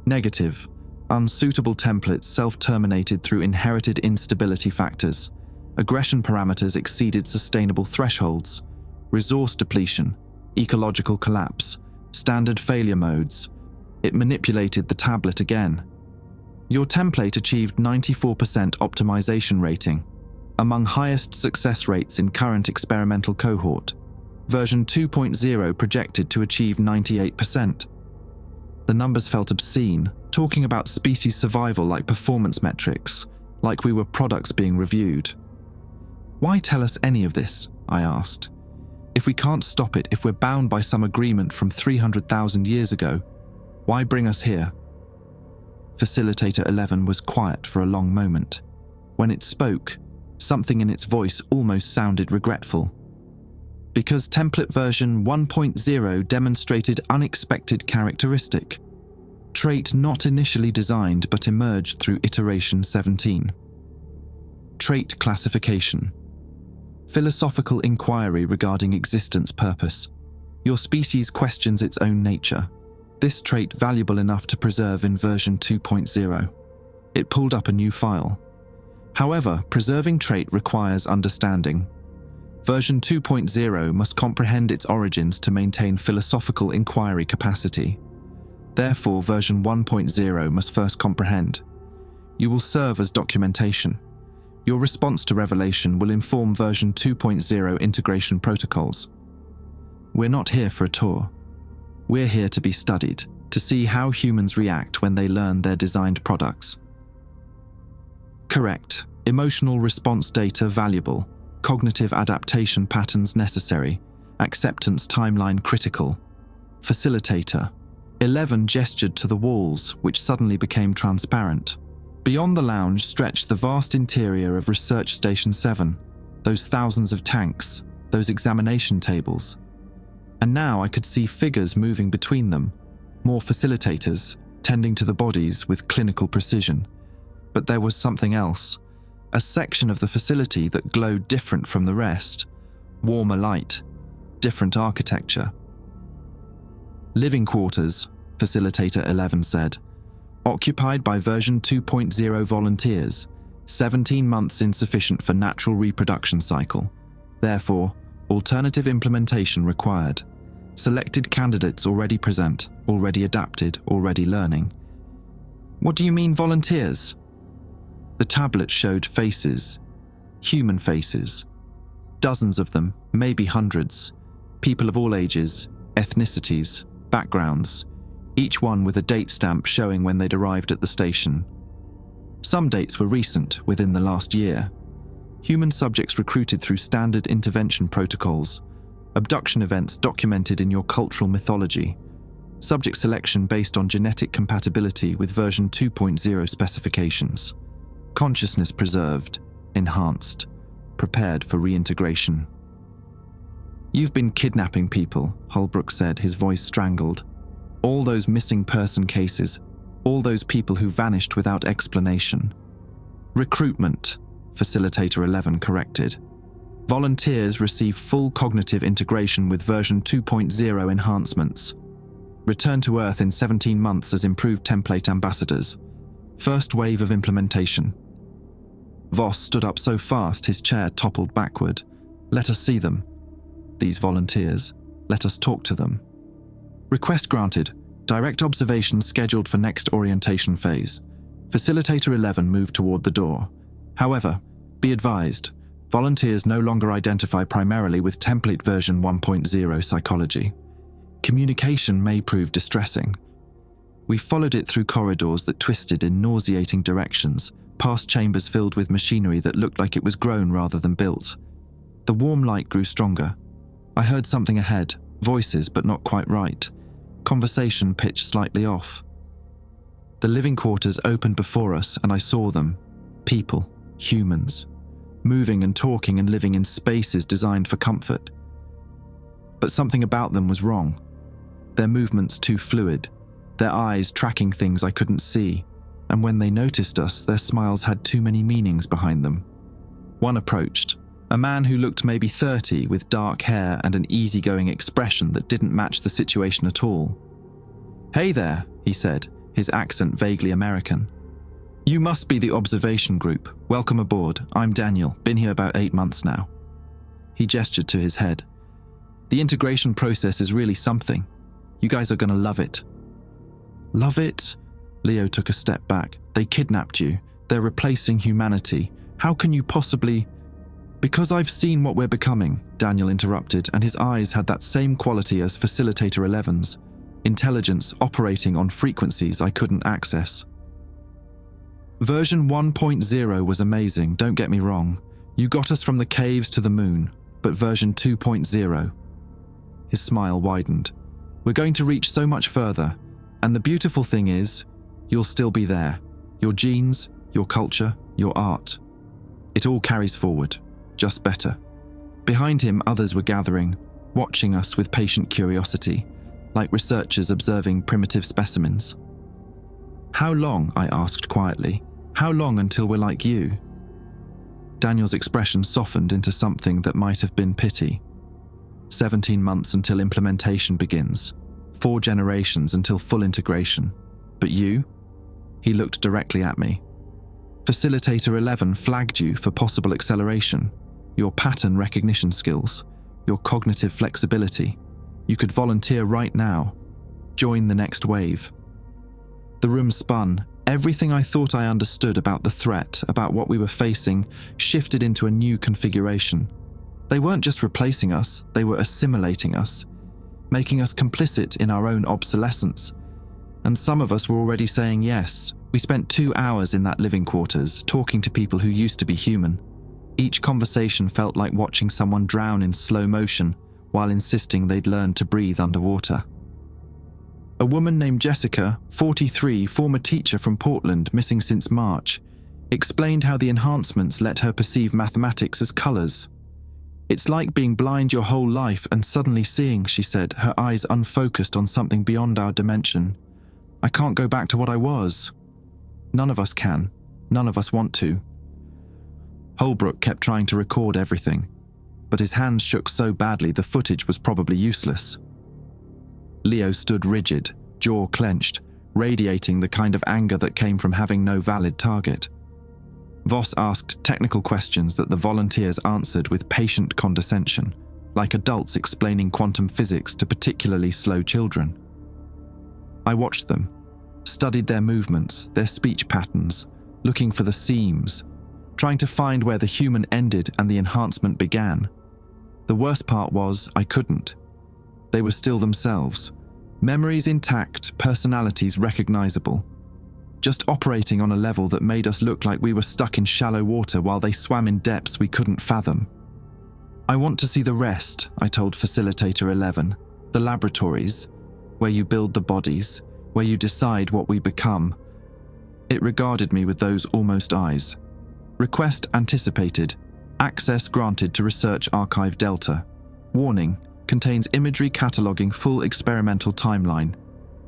Negative. Unsuitable templates self-terminated through inherited instability factors. Aggression parameters exceeded sustainable thresholds. Resource depletion, ecological collapse, standard failure modes. It manipulated the tablet again. Your template achieved 94% optimization rating, among highest success rates in current experimental cohort. Version 2.0 projected to achieve 98%. The numbers felt obscene, talking about species survival like performance metrics, like we were products being reviewed. Why tell us any of this? I asked. If we can't stop it, if we're bound by some agreement from 300,000 years ago, why bring us here? Facilitator 11 was quiet for a long moment. When it spoke, something in its voice almost sounded regretful. Because template version 1.0 demonstrated unexpected characteristic. Trait not initially designed but emerged through iteration 17. Trait classification. Philosophical inquiry regarding existence purpose. Your species questions its own nature. This trait valuable enough to preserve in version 2.0. It pulled up a new file. However, preserving trait requires understanding. Version 2.0 must comprehend its origins to maintain philosophical inquiry capacity. Therefore, version 1.0 must first comprehend. You will serve as documentation. Your response to revelation will inform version 2.0 integration protocols. We're not here for a tour. We're here to be studied, to see how humans react when they learn their designed products. Correct. Emotional response data valuable. Cognitive adaptation patterns necessary. Acceptance timeline critical. Facilitator. 11 gestured to the walls, which suddenly became transparent. Beyond the lounge stretched the vast interior of Research Station 7, those thousands of tanks, those examination tables. And now I could see figures moving between them, more facilitators, tending to the bodies with clinical precision. But there was something else, a section of the facility that glowed different from the rest, warmer light, different architecture. Living quarters, Facilitator 11 said. Occupied by version 2.0 volunteers, 17 months insufficient for natural reproduction cycle. Therefore, alternative implementation required. Selected candidates already present, already adapted, already learning. What do you mean volunteers? The tablet showed faces, human faces. Dozens of them, maybe hundreds. People of all ages, ethnicities, backgrounds, each one with a date stamp showing when they'd arrived at the station. Some dates were recent, within the last year. Human subjects recruited through standard intervention protocols. Abduction events documented in your cultural mythology. Subject selection based on genetic compatibility with version 2.0 specifications. Consciousness preserved, enhanced, prepared for reintegration. You've been kidnapping people, Holbrook said, his voice strangled. All those missing person cases, all those people who vanished without explanation. Recruitment, Facilitator 11 corrected. Volunteers receive full cognitive integration with version 2.0 enhancements. Return to Earth in 17 months as improved template ambassadors. First wave of implementation. Voss stood up so fast his chair toppled backward. Let us see them. These volunteers. Let us talk to them. Request granted. Direct observation scheduled for next orientation phase. Facilitator 11 moved toward the door. However, be advised, volunteers no longer identify primarily with template version 1.0 psychology. Communication may prove distressing. We followed it through corridors that twisted in nauseating directions, past chambers filled with machinery that looked like it was grown rather than built. The warm light grew stronger. I heard something ahead, voices but not quite right. Conversation pitched slightly off. The living quarters opened before us and I saw them. People, humans, moving and talking and living in spaces designed for comfort. But something about them was wrong. Their movements too fluid, their eyes tracking things I couldn't see, and when they noticed us, their smiles had too many meanings behind them. One approached, a man who looked maybe 30 with dark hair and an easygoing expression that didn't match the situation at all. "Hey there," he said, his accent vaguely American. "You must be the observation group. Welcome aboard. I'm Daniel, been here about 8 months now." He gestured to his head. "The integration process is really something. You guys are gonna love it." "Love it?" Leo took a step back. "They kidnapped you. They're replacing humanity. How can you possibly—" "Because I've seen what we're becoming," Daniel interrupted, and his eyes had that same quality as Facilitator 11's. Intelligence operating on frequencies I couldn't access. Version 1.0 was amazing, don't get me wrong. You got us from the caves to the moon, but version 2.0... His smile widened. "We're going to reach so much further, and the beautiful thing is, you'll still be there. Your genes, your culture, your art. It all carries forward, just better." Behind him, others were gathering, watching us with patient curiosity, like researchers observing primitive specimens. "How long?" I asked quietly. "How long until we're like you?" Daniel's expression softened into something that might have been pity. 17 months until implementation begins. 4 generations until full integration. But you? He looked directly at me. Facilitator 11 flagged you for possible acceleration, your pattern recognition skills, your cognitive flexibility. You could volunteer right now. Join the next wave. The room spun. Everything I thought I understood about the threat, about what we were facing, shifted into a new configuration. They weren't just replacing us, they were assimilating us, making us complicit in our own obsolescence. And some of us were already saying yes. We spent 2 hours in that living quarters, talking to people who used to be human. Each conversation felt like watching someone drown in slow motion, while insisting they'd learned to breathe underwater. A woman named Jessica, 43, former teacher from Portland, missing since March, explained how the enhancements let her perceive mathematics as colors. "It's like being blind your whole life and suddenly seeing," she said, her eyes unfocused on something beyond our dimension. "I can't go back to what I was." None of us can. None of us want to. Holbrook kept trying to record everything, but his hands shook so badly the footage was probably useless. Leo stood rigid, jaw clenched, radiating the kind of anger that came from having no valid target. Voss asked technical questions that the volunteers answered with patient condescension, like adults explaining quantum physics to particularly slow children. I watched them, studied their movements, their speech patterns, looking for the seams, trying to find where the human ended and the enhancement began. The worst part was I couldn't. They were still themselves. Memories intact, personalities recognizable. Just operating on a level that made us look like we were stuck in shallow water while they swam in depths we couldn't fathom. "I want to see the rest," I told Facilitator 11. "The laboratories, where you build the bodies, where you decide what we become." It regarded me with those almost eyes. Request anticipated. Access granted to Research Archive Delta. Warning, contains imagery cataloguing full experimental timeline.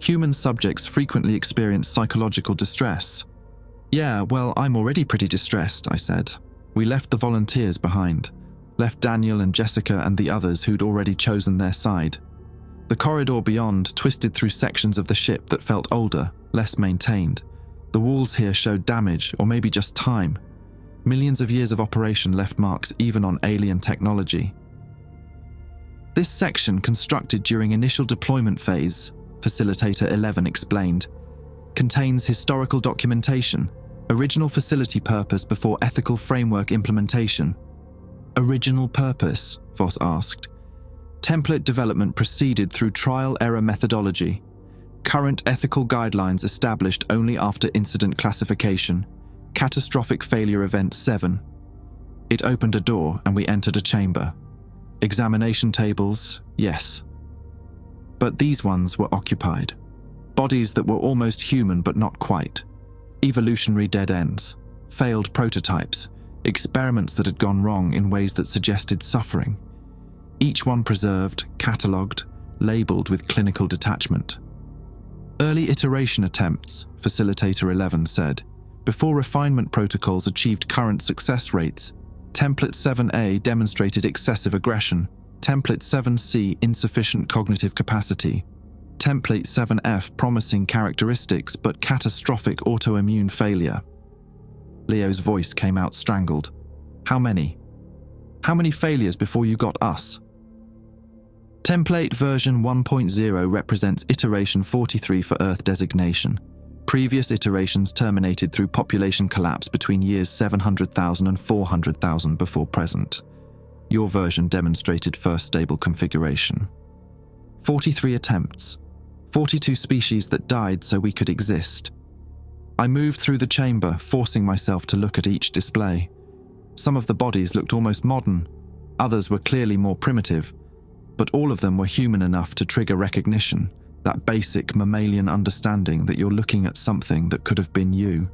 Human subjects frequently experience psychological distress. "Yeah, well, I'm already pretty distressed," I said. We left the volunteers behind, left Daniel and Jessica and the others who'd already chosen their side. The corridor beyond twisted through sections of the ship that felt older, less maintained. The walls here showed damage, or maybe just time. Millions of years of operation left marks even on alien technology. This section, constructed during initial deployment phase, Facilitator 11 explained, contains historical documentation, original facility purpose before ethical framework implementation. Original purpose? Voss asked. Template development proceeded through trial-error methodology. Current ethical guidelines established only after incident classification. Catastrophic failure event 7. It opened a door and we entered a chamber. Examination tables, yes. But these ones were occupied. Bodies that were almost human but not quite. Evolutionary dead ends. Failed prototypes. Experiments that had gone wrong in ways that suggested suffering. Each one preserved, catalogued, labelled with clinical detachment. Early iteration attempts, Facilitator 11 said, before refinement protocols achieved current success rates. Template 7A demonstrated excessive aggression. Template 7C insufficient cognitive capacity. Template 7F promising characteristics but catastrophic autoimmune failure. Leo's voice came out strangled. How many? How many failures before you got us? Template version 1.0 represents iteration 43 for Earth designation. Previous iterations terminated through population collapse between years 700,000 and 400,000 before present. Your version demonstrated first stable configuration. 43 attempts. 42 species that died so we could exist. I moved through the chamber, forcing myself to look at each display. Some of the bodies looked almost modern, others were clearly more primitive, but all of them were human enough to trigger recognition, that basic mammalian understanding that you're looking at something that could have been you.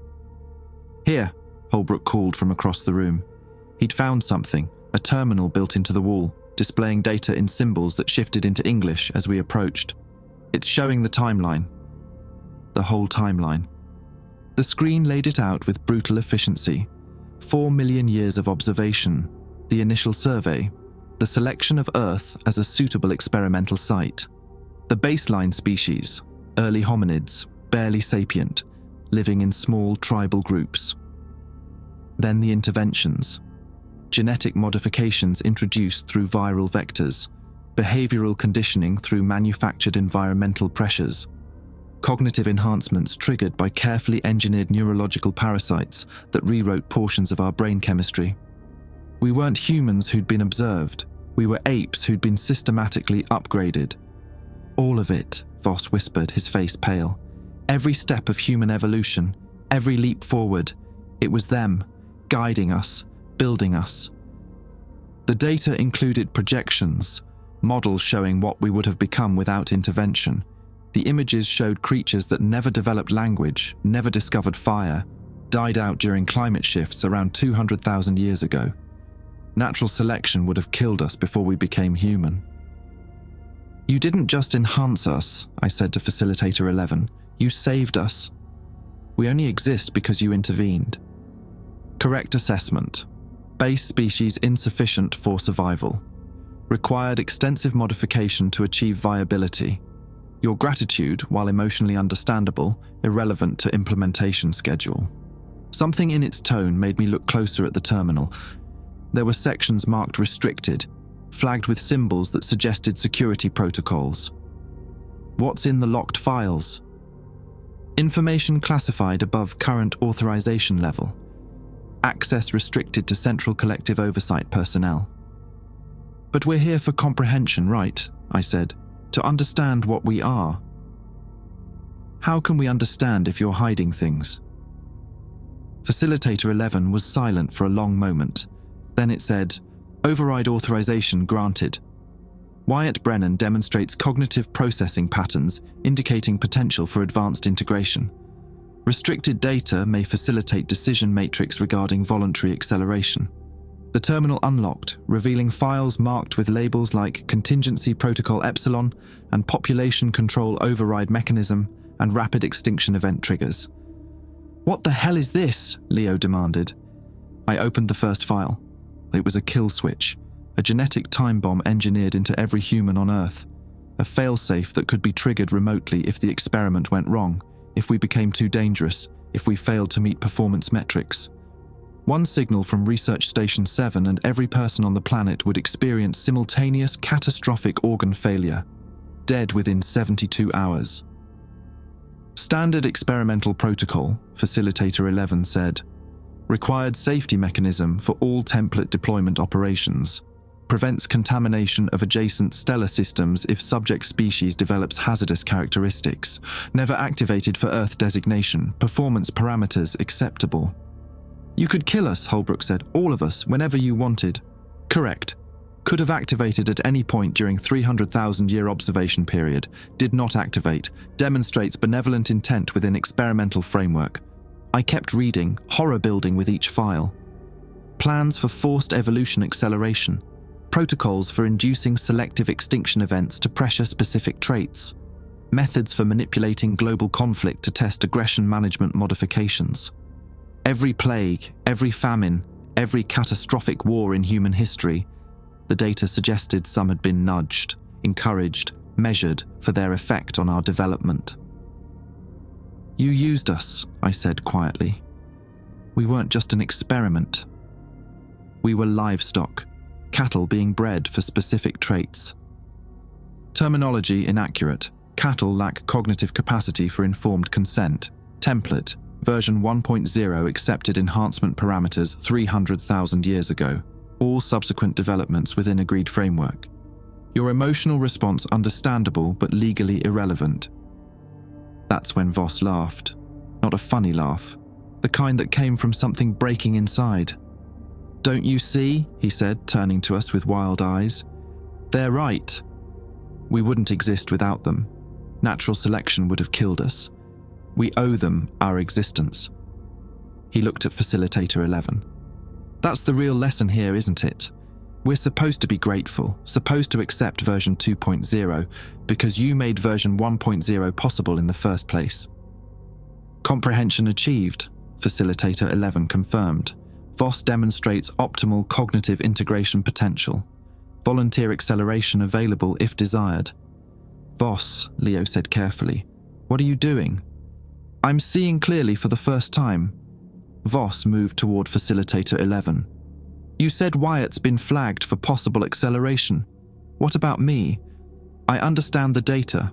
Here, Holbrook called from across the room. He'd found something, a terminal built into the wall, displaying data in symbols that shifted into English as we approached. It's showing the timeline. The whole timeline. The screen laid it out with brutal efficiency. 4 million years of observation, the initial survey, the selection of Earth as a suitable experimental site. The baseline species, early hominids, barely sapient, living in small tribal groups. Then the interventions. Genetic modifications introduced through viral vectors, behavioral conditioning through manufactured environmental pressures, cognitive enhancements triggered by carefully engineered neurological parasites that rewrote portions of our brain chemistry. We weren't humans who'd been observed, we were apes who'd been systematically upgraded. All of it, Voss whispered, his face pale. Every step of human evolution, every leap forward, it was them, guiding us, building us. The data included projections, models showing what we would have become without intervention. The images showed creatures that never developed language, never discovered fire, died out during climate shifts around 200,000 years ago. Natural selection would have killed us before we became human. You didn't just enhance us, I said to Facilitator 11. You saved us. We only exist because you intervened. Correct assessment. Base species insufficient for survival. Required extensive modification to achieve viability. Your gratitude, while emotionally understandable, irrelevant to implementation schedule. Something in its tone made me look closer at the terminal. There were sections marked restricted, flagged with symbols that suggested security protocols. What's in the locked files? Information classified above current authorization level. Access restricted to Central Collective Oversight personnel. But we're here for comprehension, right? I said. To understand what we are. How can we understand if you're hiding things? Facilitator 11 was silent for a long moment. Then it said, Override authorization granted. Wyatt Brennan demonstrates cognitive processing patterns indicating potential for advanced integration. Restricted data may facilitate decision matrix regarding voluntary acceleration. The terminal unlocked, revealing files marked with labels like Contingency Protocol Epsilon and Population Control Override Mechanism and Rapid Extinction Event Triggers. What the hell is this? Leo demanded. I opened the first file. It was a kill switch, a genetic time bomb engineered into every human on Earth, a failsafe that could be triggered remotely if the experiment went wrong, if we became too dangerous, if we failed to meet performance metrics. One signal from Research Station 7 and every person on the planet would experience simultaneous catastrophic organ failure, dead within 72 hours. Standard experimental protocol, Facilitator 11 said, required safety mechanism for all template deployment operations, prevents contamination of adjacent stellar systems if subject species develops hazardous characteristics, never activated for Earth designation, performance parameters acceptable. You could kill us, Holbrook said, all of us, whenever you wanted. Correct. Could have activated at any point during 300,000-year observation period, did not activate, demonstrates benevolent intent within experimental framework. I kept reading, horror building with each file. Plans for forced evolution acceleration, protocols for inducing selective extinction events to pressure-specific traits, methods for manipulating global conflict to test aggression management modifications. Every plague, every famine, every catastrophic war in human history, the data suggested some had been nudged, encouraged, measured for their effect on our development. You used us, I said quietly. We weren't just an experiment. We were livestock, cattle being bred for specific traits. Terminology inaccurate. Cattle lack cognitive capacity for informed consent. Template. Version 1.0 accepted enhancement parameters 300,000 years ago. All subsequent developments within agreed framework. Your emotional response understandable but legally irrelevant. That's when Voss laughed. Not a funny laugh. The kind that came from something breaking inside. Don't you see, he said, turning to us with wild eyes. They're right. We wouldn't exist without them. Natural selection would have killed us. We owe them our existence. He looked at Facilitator 11. That's the real lesson here, isn't it? We're supposed to be grateful, supposed to accept version 2.0, because you made version 1.0 possible in the first place. Comprehension achieved, Facilitator 11 confirmed. Voss demonstrates optimal cognitive integration potential. Volunteer acceleration available if desired. Voss, Leo said carefully. What are you doing? I'm seeing clearly for the first time. Voss moved toward Facilitator 11. You said Wyatt's been flagged for possible acceleration. What about me? I understand the data.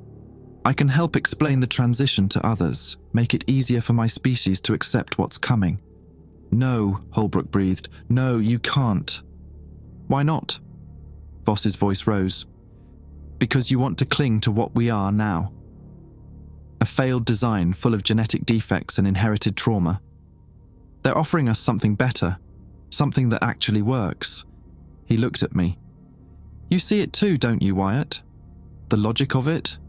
I can help explain the transition to others, make it easier for my species to accept what's coming. No, Holbrook breathed. No, you can't. Why not? Voss's voice rose. Because you want to cling to what we are now. A failed design full of genetic defects and inherited trauma. They're offering us something better, something that actually works. He looked at me. You see it too, don't you, Wyatt? The logic of it?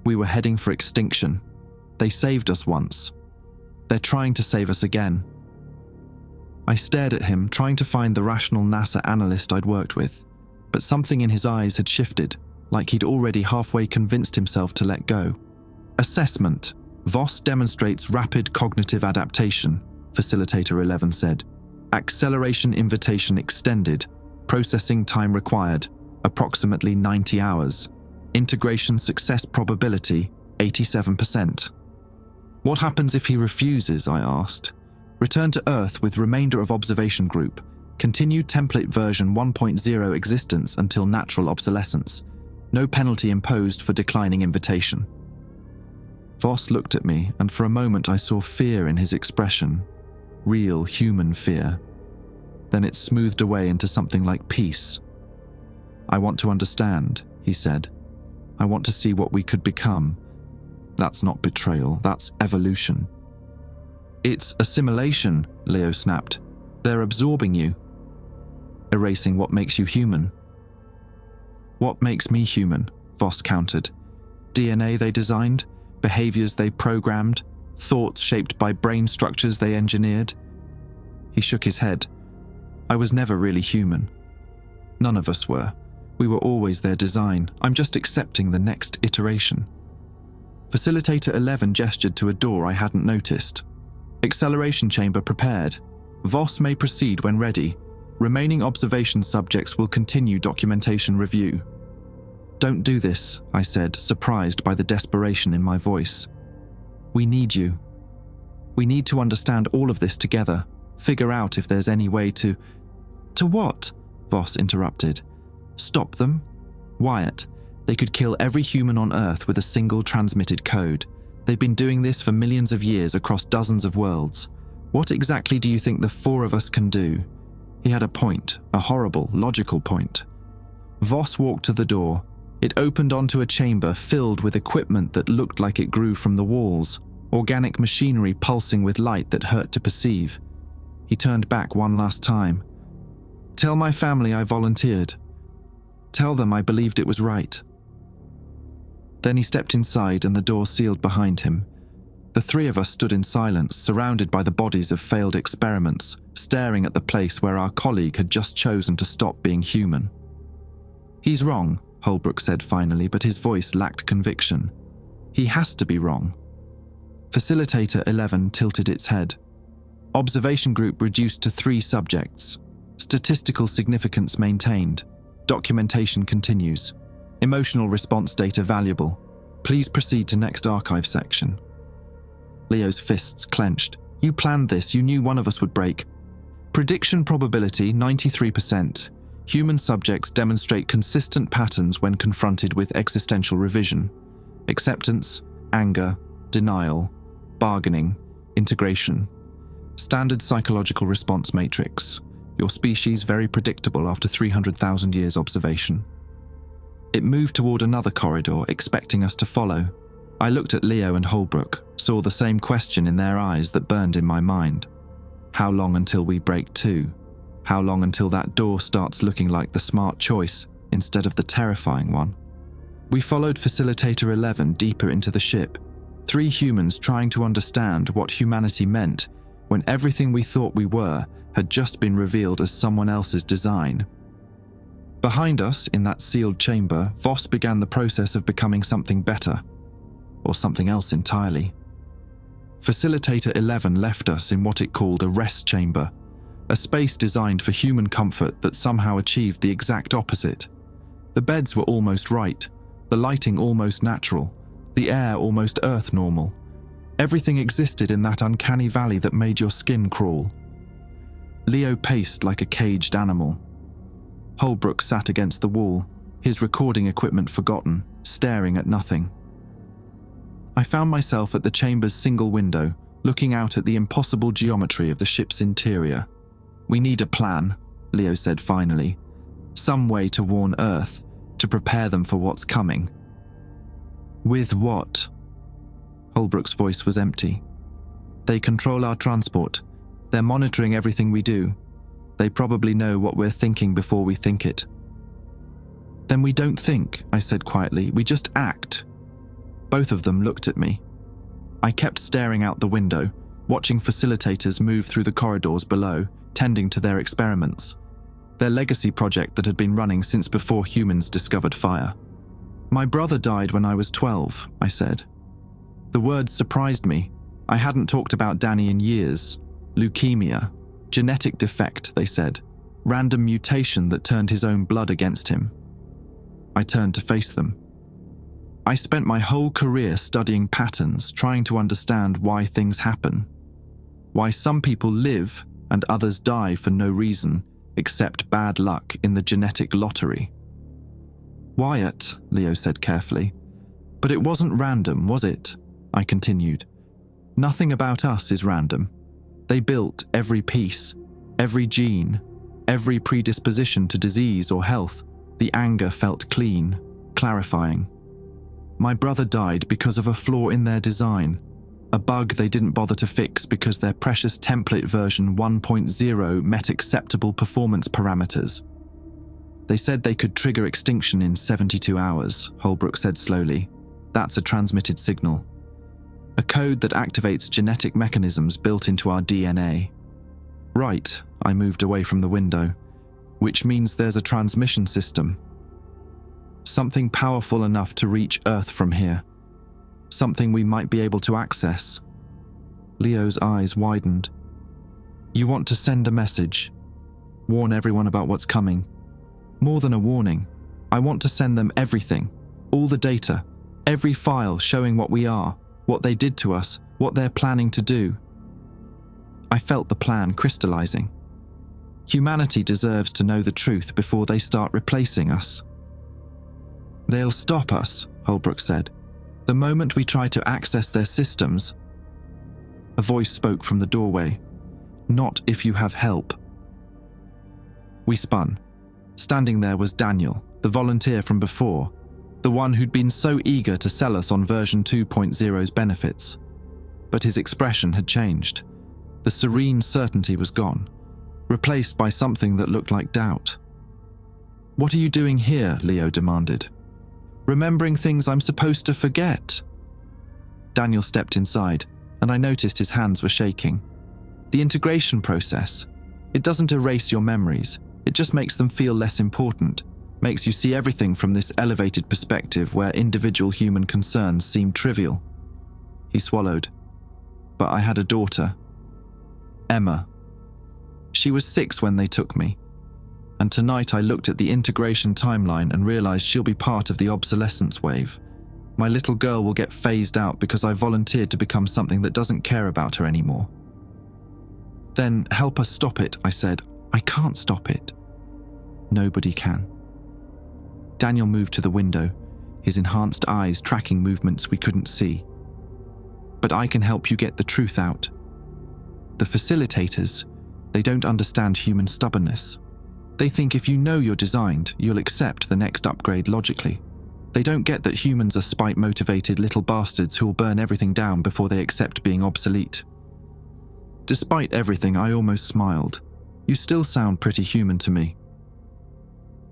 We were heading for extinction. They saved us once. They're trying to save us again. I stared at him, trying to find the rational NASA analyst I'd worked with, but something in his eyes had shifted, like he'd already halfway convinced himself to let go. Assessment. Voss demonstrates rapid cognitive adaptation, Facilitator 11 said. Acceleration invitation extended. Processing time required, approximately 90 hours. Integration success probability, 87%. What happens if he refuses, I asked. Return to Earth with remainder of observation group. Continue template version 1.0 existence until natural obsolescence. No penalty imposed for declining invitation. Voss looked at me, and for a moment I saw fear in his expression. Real human fear. Then it smoothed away into something like peace. I want to understand, he said. I want to see what we could become. That's not betrayal, that's evolution. It's assimilation, Leo snapped. They're absorbing you. Erasing what makes you human. What makes me human? Voss countered. DNA they designed, behaviors they programmed, thoughts shaped by brain structures they engineered. He shook his head. I was never really human. None of us were. We were always their design. I'm just accepting the next iteration. Facilitator 11 gestured to a door I hadn't noticed. Acceleration chamber prepared. Voss may proceed when ready. Remaining observation subjects will continue documentation review. Don't do this, I said, surprised by the desperation in my voice. We need you. We need to understand all of this together. Figure out if there's any way to... To what? Voss interrupted. Stop them? Wyatt, they could kill every human on Earth with a single transmitted code. They've been doing this for millions of years across dozens of worlds. What exactly do you think the four of us can do? He had a point, a horrible, logical point. Voss walked to the door. It opened onto a chamber filled with equipment that looked like it grew from the walls, organic machinery pulsing with light that hurt to perceive. He turned back one last time. Tell my family I volunteered. Tell them I believed it was right. Then he stepped inside and the door sealed behind him. The three of us stood in silence, surrounded by the bodies of failed experiments, staring at the place where our colleague had just chosen to stop being human. He's wrong, Holbrook said finally, but his voice lacked conviction. He has to be wrong. Facilitator 11 tilted its head. Observation group reduced to 3 subjects. Statistical significance maintained. Documentation continues. Emotional response data valuable. Please proceed to next archive section. Leo's fists clenched. You planned this, you knew one of us would break. Prediction probability 93%. Human subjects demonstrate consistent patterns when confronted with existential revision. Acceptance, anger, denial, bargaining, integration. Standard psychological response matrix. Your species very predictable after 300,000 years observation. It moved toward another corridor, expecting us to follow. I looked at Leo and Holbrook, saw the same question in their eyes that burned in my mind. How long until we break too? How long until that door starts looking like the smart choice instead of the terrifying one? We followed Facilitator 11 deeper into the ship, 3 humans trying to understand what humanity meant when everything we thought we were had just been revealed as someone else's design. Behind us, in that sealed chamber, Voss began the process of becoming something better, or something else entirely. Facilitator 11 left us in what it called a rest chamber, a space designed for human comfort that somehow achieved the exact opposite. The beds were almost right, the lighting almost natural, the air almost Earth normal. Everything existed in that uncanny valley that made your skin crawl. Leo paced like a caged animal. Holbrook sat against the wall, his recording equipment forgotten, staring at nothing. I found myself at the chamber's single window, looking out at the impossible geometry of the ship's interior. We need a plan, Leo said finally. Some way to warn Earth, to prepare them for what's coming. With what? Holbrook's voice was empty. They control our transport. They're monitoring everything we do. They probably know what we're thinking before we think it. Then we don't think, I said quietly. We just act. Both of them looked at me. I kept staring out the window, watching facilitators move through the corridors below, tending to their experiments. Their legacy project that had been running since before humans discovered fire. My brother died when I was 12, I said. The words surprised me. I hadn't talked about Danny in years. Leukemia. Genetic defect, they said. Random mutation that turned his own blood against him. I turned to face them. I spent my whole career studying patterns, trying to understand why things happen. Why some people live and others die for no reason, except bad luck in the genetic lottery. Wyatt, Leo said carefully. But it wasn't random, was it? I continued. Nothing about us is random. They built every piece, every gene, every predisposition to disease or health. The anger felt clean, clarifying. My brother died because of a flaw in their design, a bug they didn't bother to fix because their precious template version 1.0 met acceptable performance parameters. They said they could trigger extinction in 72 hours, Holbrook said slowly. That's a transmitted signal. A code that activates genetic mechanisms built into our DNA. Right, I moved away from the window, which means there's a transmission system. Something powerful enough to reach Earth from here. Something we might be able to access. Leo's eyes widened. You want to send a message. Warn everyone about what's coming. More than a warning, I want to send them everything. All the data. Every file showing what we are. What they did to us, what they're planning to do. I felt the plan crystallizing. Humanity deserves to know the truth before they start replacing us. They'll stop us, Holbrook said. The moment we try to access their systems. A voice spoke from the doorway. Not if you have help. We spun. Standing there was Daniel, the volunteer from before, the one who'd been so eager to sell us on version 2.0's benefits. But his expression had changed. The serene certainty was gone, replaced by something that looked like doubt. "What are you doing here?" Leo demanded. "Remembering things I'm supposed to forget." Daniel stepped inside, and I noticed his hands were shaking. The integration process. It doesn't erase your memories. It just makes them feel less important, makes you see everything from this elevated perspective where individual human concerns seem trivial. He swallowed. "But I had a daughter. Emma. She was 6 when they took me. And tonight I looked at the integration timeline and realized she'll be part of the obsolescence wave. My little girl will get phased out because I volunteered to become something that doesn't care about her anymore." "Then help us stop it," I said. "I can't stop it." "Nobody can." Daniel moved to the window, his enhanced eyes tracking movements we couldn't see. "But I can help you get the truth out. The facilitators, they don't understand human stubbornness. They think if you know you're designed, you'll accept the next upgrade logically. They don't get that humans are spite-motivated little bastards who'll burn everything down before they accept being obsolete." Despite everything, I almost smiled. "You still sound pretty human to me."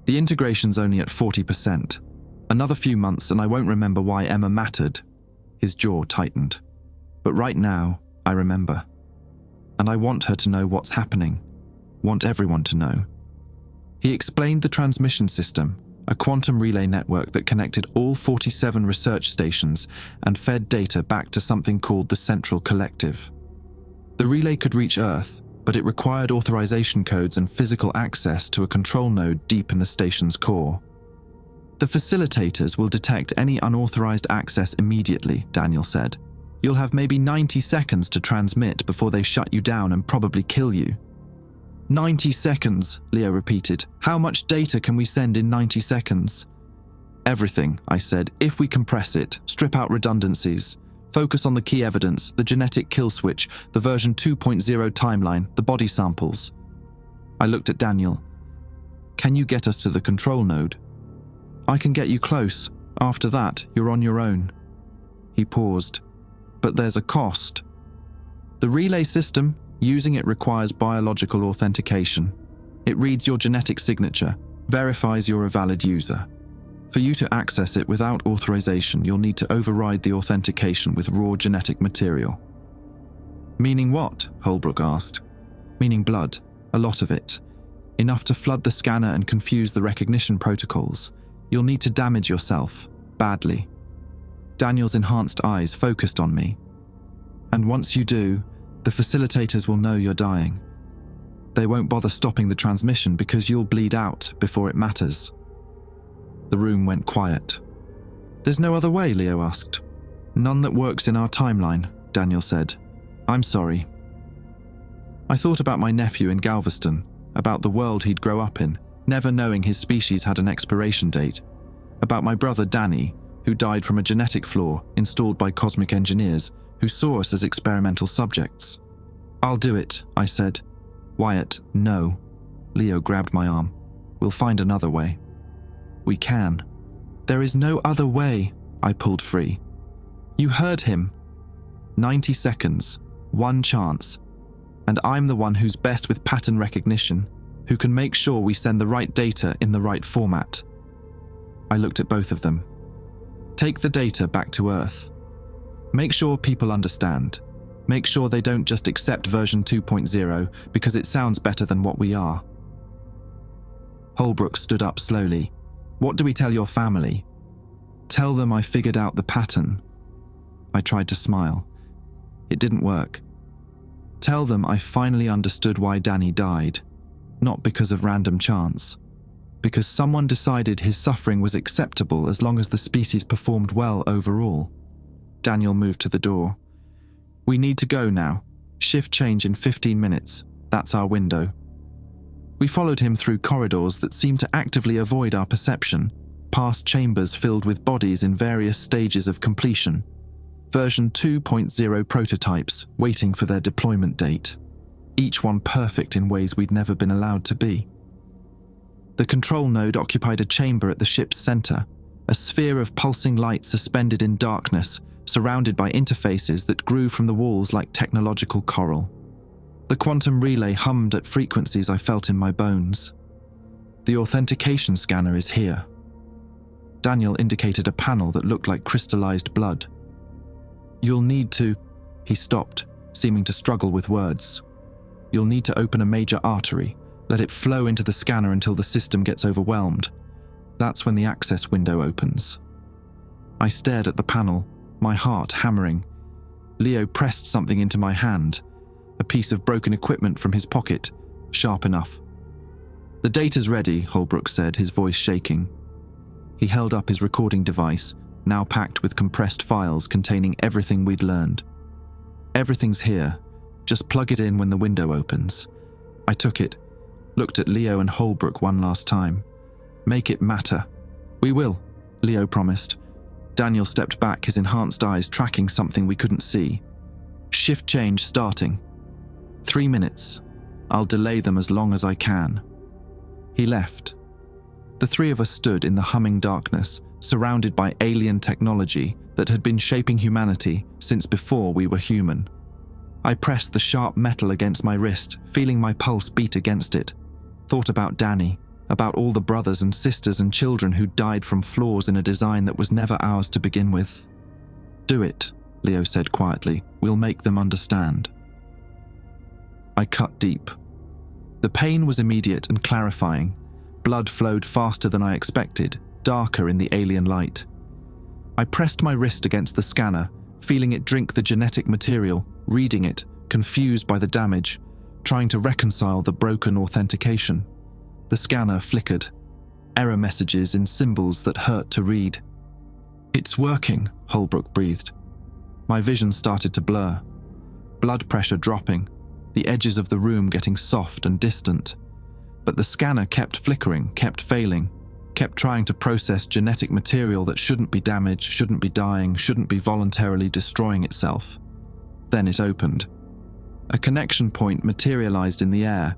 "The integration's only at 40%. Another few months and I won't remember why Emma mattered." His jaw tightened. "But right now, I remember. And I want her to know what's happening. Want everyone to know." He explained the transmission system, a quantum relay network that connected all 47 research stations and fed data back to something called the Central Collective. The relay could reach Earth, but it required authorization codes and physical access to a control node deep in the station's core. "The facilitators will detect any unauthorized access immediately," Daniel said. "You'll have maybe 90 seconds to transmit before they shut you down and probably kill you." 90 seconds, Leo repeated. "How much data can we send in 90 seconds? "Everything," I said, "if we compress it, strip out redundancies. Focus on the key evidence, the genetic kill switch, the version 2.0 timeline, the body samples." I looked at Daniel. "Can you get us to the control node?" "I can get you close. After that, you're on your own." He paused. "But there's a cost." "The relay system, using it requires biological authentication. It reads your genetic signature, verifies you're a valid user. For you to access it without authorization, you'll need to override the authentication with raw genetic material." "Meaning what?" Holbrook asked. "Meaning blood, a lot of it. Enough to flood the scanner and confuse the recognition protocols. You'll need to damage yourself, badly." Daniel's enhanced eyes focused on me. "And once you do, the facilitators will know you're dying. They won't bother stopping the transmission because you'll bleed out before it matters." The room went quiet. "There's no other way?" Leo asked. "None that works in our timeline," Daniel said. "I'm sorry." I thought about my nephew in Galveston, about the world he'd grow up in, never knowing his species had an expiration date, about my brother Danny, who died from a genetic flaw installed by cosmic engineers who saw us as experimental subjects. "I'll do it," I said. "Wyatt, no." Leo grabbed my arm. "We'll find another way." "We can." "There is no other way," I pulled free. "You heard him. 90 seconds, one chance. And I'm the one who's best with pattern recognition, who can make sure we send the right data in the right format." I looked at both of them. "Take the data back to Earth. Make sure people understand. Make sure they don't just accept version 2.0 because it sounds better than what we are." Holbrook stood up slowly. "What do we tell your family?" "Tell them I figured out the pattern." I tried to smile. It didn't work. "Tell them I finally understood why Danny died. Not because of random chance. Because someone decided his suffering was acceptable as long as the species performed well overall." Daniel moved to the door. "We need to go now. Shift change in 15 minutes. That's our window. We followed him through corridors that seemed to actively avoid our perception, past chambers filled with bodies in various stages of completion. Version 2.0 prototypes waiting for their deployment date. Each one perfect in ways we'd never been allowed to be. The control node occupied a chamber at the ship's center, a sphere of pulsing light suspended in darkness, surrounded by interfaces that grew from the walls like technological coral. The quantum relay hummed at frequencies I felt in my bones. The authentication scanner is here. Daniel indicated a panel that looked like crystallized blood. You'll need to... He stopped, seeming to struggle with words. You'll need to open a major artery, let it flow into the scanner until the system gets overwhelmed. That's when the access window opens. I stared at the panel, my heart hammering. Leo pressed something into my hand, a piece of broken equipment from his pocket, sharp enough. The data's ready, Holbrook said, his voice shaking. He held up his recording device, now packed with compressed files containing everything we'd learned. Everything's here. Just plug it in when the window opens. I took it, looked at Leo and Holbrook one last time. Make it matter. We will, Leo promised. Daniel stepped back, his enhanced eyes tracking something we couldn't see. Shift change starting. 3 minutes. I'll delay them as long as I can. He left. The three of us stood in the humming darkness, surrounded by alien technology that had been shaping humanity since before we were human. I pressed the sharp metal against my wrist, feeling my pulse beat against it. Thought about Danny, about all the brothers and sisters and children who died from flaws in a design that was never ours to begin with. Do it, Leo said quietly. We'll make them understand. I cut deep. The pain was immediate and clarifying. Blood flowed faster than I expected, darker in the alien light. I pressed my wrist against the scanner, feeling it drink the genetic material, reading it, confused by the damage, trying to reconcile the broken authentication. The scanner flickered. Error messages in symbols that hurt to read. It's working, Holbrook breathed. My vision started to blur. Blood pressure dropping, the edges of the room getting soft and distant. But the scanner kept flickering, kept failing, kept trying to process genetic material that shouldn't be damaged, shouldn't be dying, shouldn't be voluntarily destroying itself. Then it opened. A connection point materialized in the air.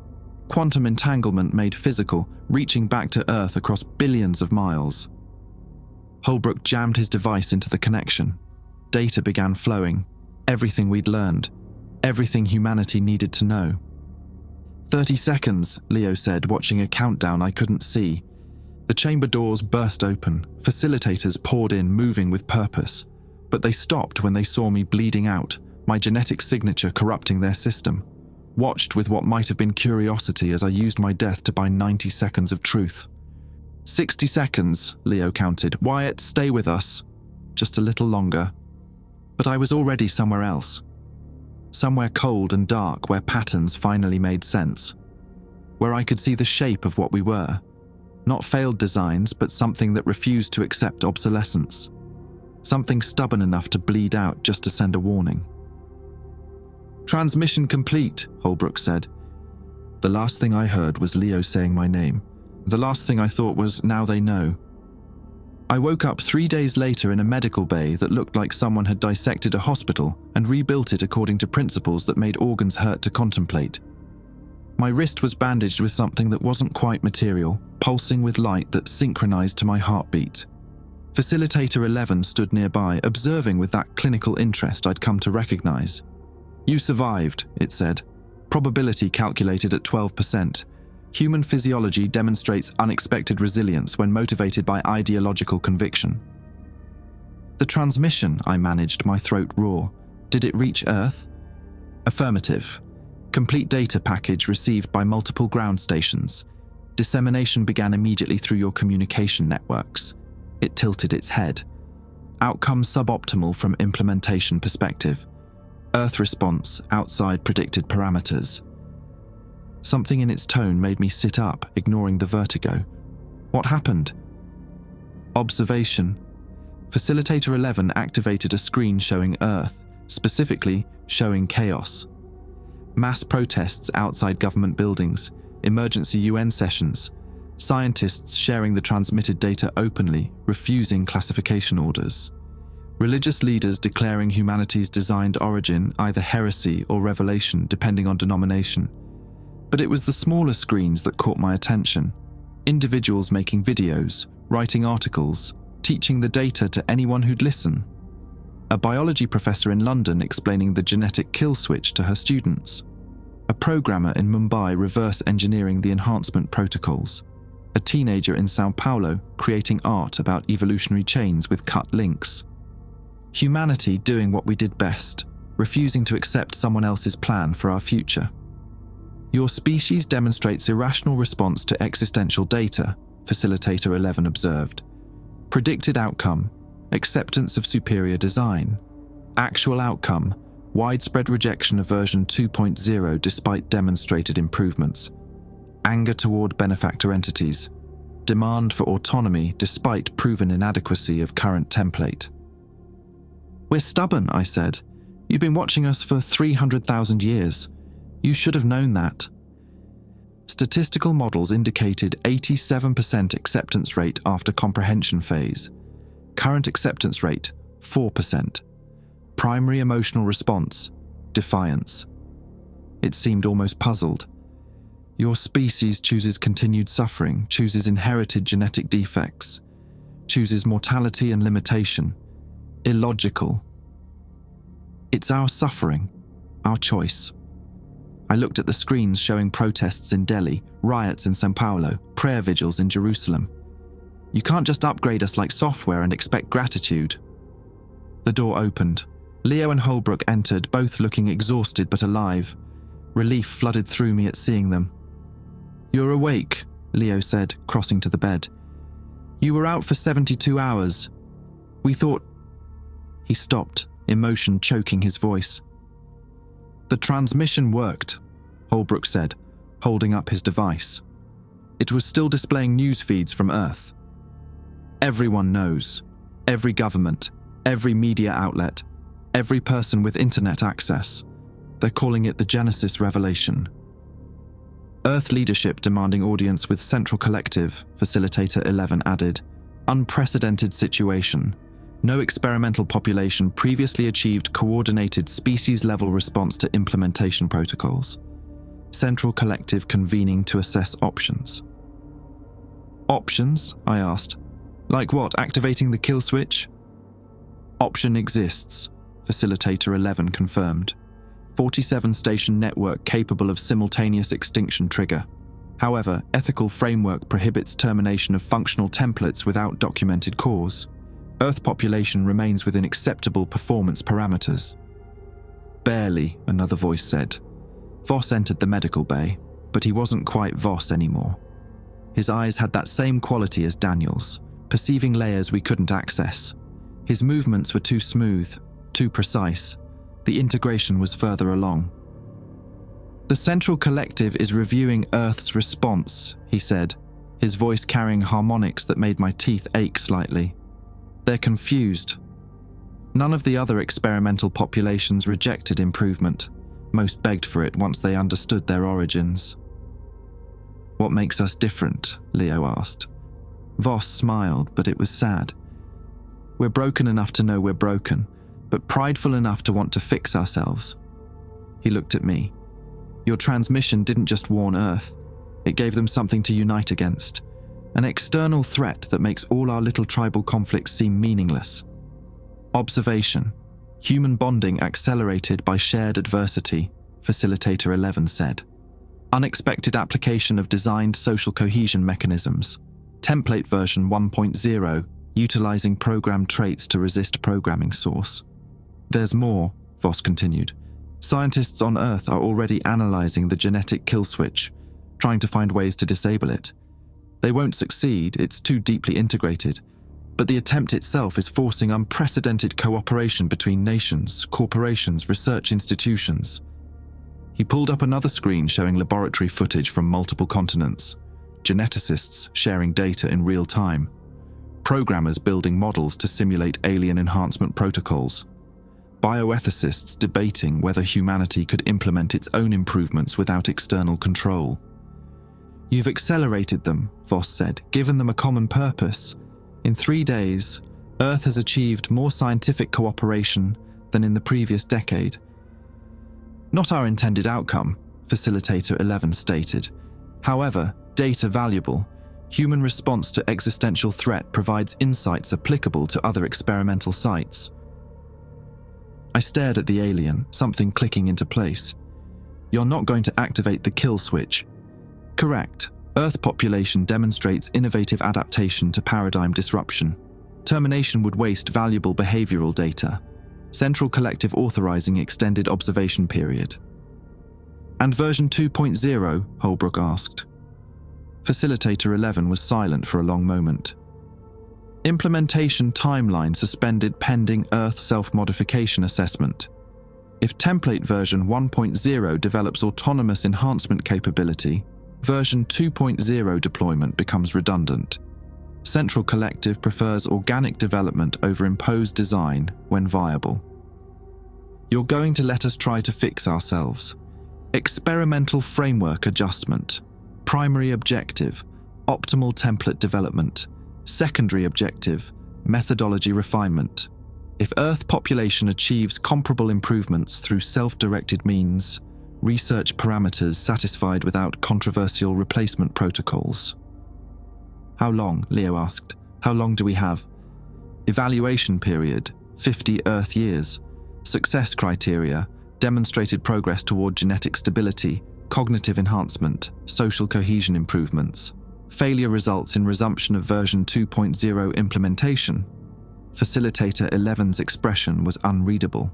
Quantum entanglement made physical, reaching back to Earth across billions of miles. Holbrook jammed his device into the connection. Data began flowing. Everything we'd learned. Everything humanity needed to know. 30 seconds, Leo said, watching a countdown I couldn't see. The chamber doors burst open. Facilitators poured in, moving with purpose. But they stopped when they saw me bleeding out, my genetic signature corrupting their system. Watched with what might have been curiosity as I used my death to buy 90 seconds of truth. 60 seconds, Leo counted. Wyatt, stay with us. Just a little longer. But I was already somewhere else. Somewhere cold and dark where patterns finally made sense. Where I could see the shape of what we were. Not failed designs, but something that refused to accept obsolescence. Something stubborn enough to bleed out just to send a warning. Transmission complete, Holbrook said. The last thing I heard was Leo saying my name. The last thing I thought was, now they know. I woke up 3 days later in a medical bay that looked like someone had dissected a hospital and rebuilt it according to principles that made organs hurt to contemplate. My wrist was bandaged with something that wasn't quite material, pulsing with light that synchronized to my heartbeat. Facilitator 11 stood nearby, observing with that clinical interest I'd come to recognize. You survived, it said. Probability calculated at 12%. Human physiology demonstrates unexpected resilience when motivated by ideological conviction. The transmission, I managed, my throat raw. Did it reach Earth? Affirmative. Complete data package received by multiple ground stations. Dissemination began immediately through your communication networks. It tilted its head. Outcome suboptimal from implementation perspective. Earth response outside predicted parameters. Something in its tone made me sit up, ignoring the vertigo. What happened? Observation. Facilitator 11 activated a screen showing Earth, specifically showing chaos. Mass protests outside government buildings, emergency UN sessions, scientists sharing the transmitted data openly, refusing classification orders. Religious leaders declaring humanity's designed origin either heresy or revelation, depending on denomination. But it was the smaller screens that caught my attention. Individuals making videos, writing articles, teaching the data to anyone who'd listen. A biology professor in London explaining the genetic kill switch to her students. A programmer in Mumbai reverse engineering the enhancement protocols. A teenager in Sao Paulo creating art about evolutionary chains with cut links. Humanity doing what we did best, refusing to accept someone else's plan for our future. Your species demonstrates irrational response to existential data, Facilitator 11 observed. Predicted outcome, acceptance of superior design. Actual outcome, widespread rejection of version 2.0 despite demonstrated improvements. Anger toward benefactor entities. Demand for autonomy despite proven inadequacy of current template. We're stubborn, I said. You've been watching us for 300,000 years. You should have known that. Statistical models indicated 87% acceptance rate after comprehension phase. Current acceptance rate, 4%. Primary emotional response, defiance. It seemed almost puzzled. Your species chooses continued suffering, chooses inherited genetic defects, chooses mortality and limitation. Illogical. It's our suffering, our choice. I looked at the screens showing protests in Delhi, riots in Sao Paulo, prayer vigils in Jerusalem. You can't just upgrade us like software and expect gratitude. The door opened. Leo and Holbrook entered, both looking exhausted but alive. Relief flooded through me at seeing them. You're awake, Leo said, crossing to the bed. You were out for 72 hours. We thought... He stopped, emotion choking his voice. The transmission worked, Holbrook said, holding up his device. It was still displaying news feeds from Earth. Everyone knows. Every government, every media outlet, every person with internet access. They're calling it the Genesis Revelation. Earth leadership demanding audience with Central Collective, Facilitator 11 added. Unprecedented situation. No experimental population previously achieved coordinated species-level response to implementation protocols. Central Collective convening to assess options. Options? I asked. Like what, activating the kill switch? Option exists, Facilitator 11 confirmed. 47-station network capable of simultaneous extinction trigger. However, ethical framework prohibits termination of functional templates without documented cause. Earth population remains within acceptable performance parameters. Barely, another voice said. Voss entered the medical bay, but he wasn't quite Voss anymore. His eyes had that same quality as Daniel's, perceiving layers we couldn't access. His movements were too smooth, too precise. The integration was further along. The Central Collective is reviewing Earth's response, he said, his voice carrying harmonics that made my teeth ache slightly. They're confused. None of the other experimental populations rejected improvement. Most begged for it once they understood their origins. What makes us different? Leo asked. Voss smiled, but it was sad. We're broken enough to know we're broken, but prideful enough to want to fix ourselves. He looked at me. Your transmission didn't just warn Earth. It gave them something to unite against. An external threat that makes all our little tribal conflicts seem meaningless. Observation. Human bonding accelerated by shared adversity, Facilitator 11 said. Unexpected application of designed social cohesion mechanisms. Template version 1.0, utilizing program traits to resist programming source. There's more, Voss continued. Scientists on Earth are already analyzing the genetic kill switch, trying to find ways to disable it. They won't succeed, it's too deeply integrated, but the attempt itself is forcing unprecedented cooperation between nations, corporations, research institutions. He pulled up another screen showing laboratory footage from multiple continents, geneticists sharing data in real time, programmers building models to simulate alien enhancement protocols. bioethicists debating whether humanity could implement its own improvements without external control. You've accelerated them, Voss said, given them a common purpose. In 3 days, Earth has achieved more scientific cooperation than in the previous decade. Not our intended outcome, Facilitator 11 stated. However, data valuable. Human response to existential threat provides insights applicable to other experimental sites. I stared at the alien, something clicking into place. You're not going to activate the kill switch. Correct. Earth population demonstrates innovative adaptation to paradigm disruption. Termination would waste valuable behavioral data. Central collective authorizing extended observation period. And version 2.0, Holbrook asked. Facilitator 11 was silent for a long moment. Implementation timeline suspended pending Earth self-modification assessment. If template version 1.0 develops autonomous enhancement capability, version 2.0 deployment becomes redundant. Central Collective prefers organic development over imposed design when viable. You're going to let us try to fix ourselves. Experimental framework adjustment. Primary objective, optimal template development. Secondary objective, methodology refinement. If Earth population achieves comparable improvements through self-directed means, research parameters satisfied without controversial replacement protocols. How long? Leo asked. How long do we have? Evaluation period, 50 Earth years. Success criteria, demonstrated progress toward genetic stability, cognitive enhancement, social cohesion improvements. Failure results in resumption of version 2.0 implementation. Facilitator 11's expression was unreadable.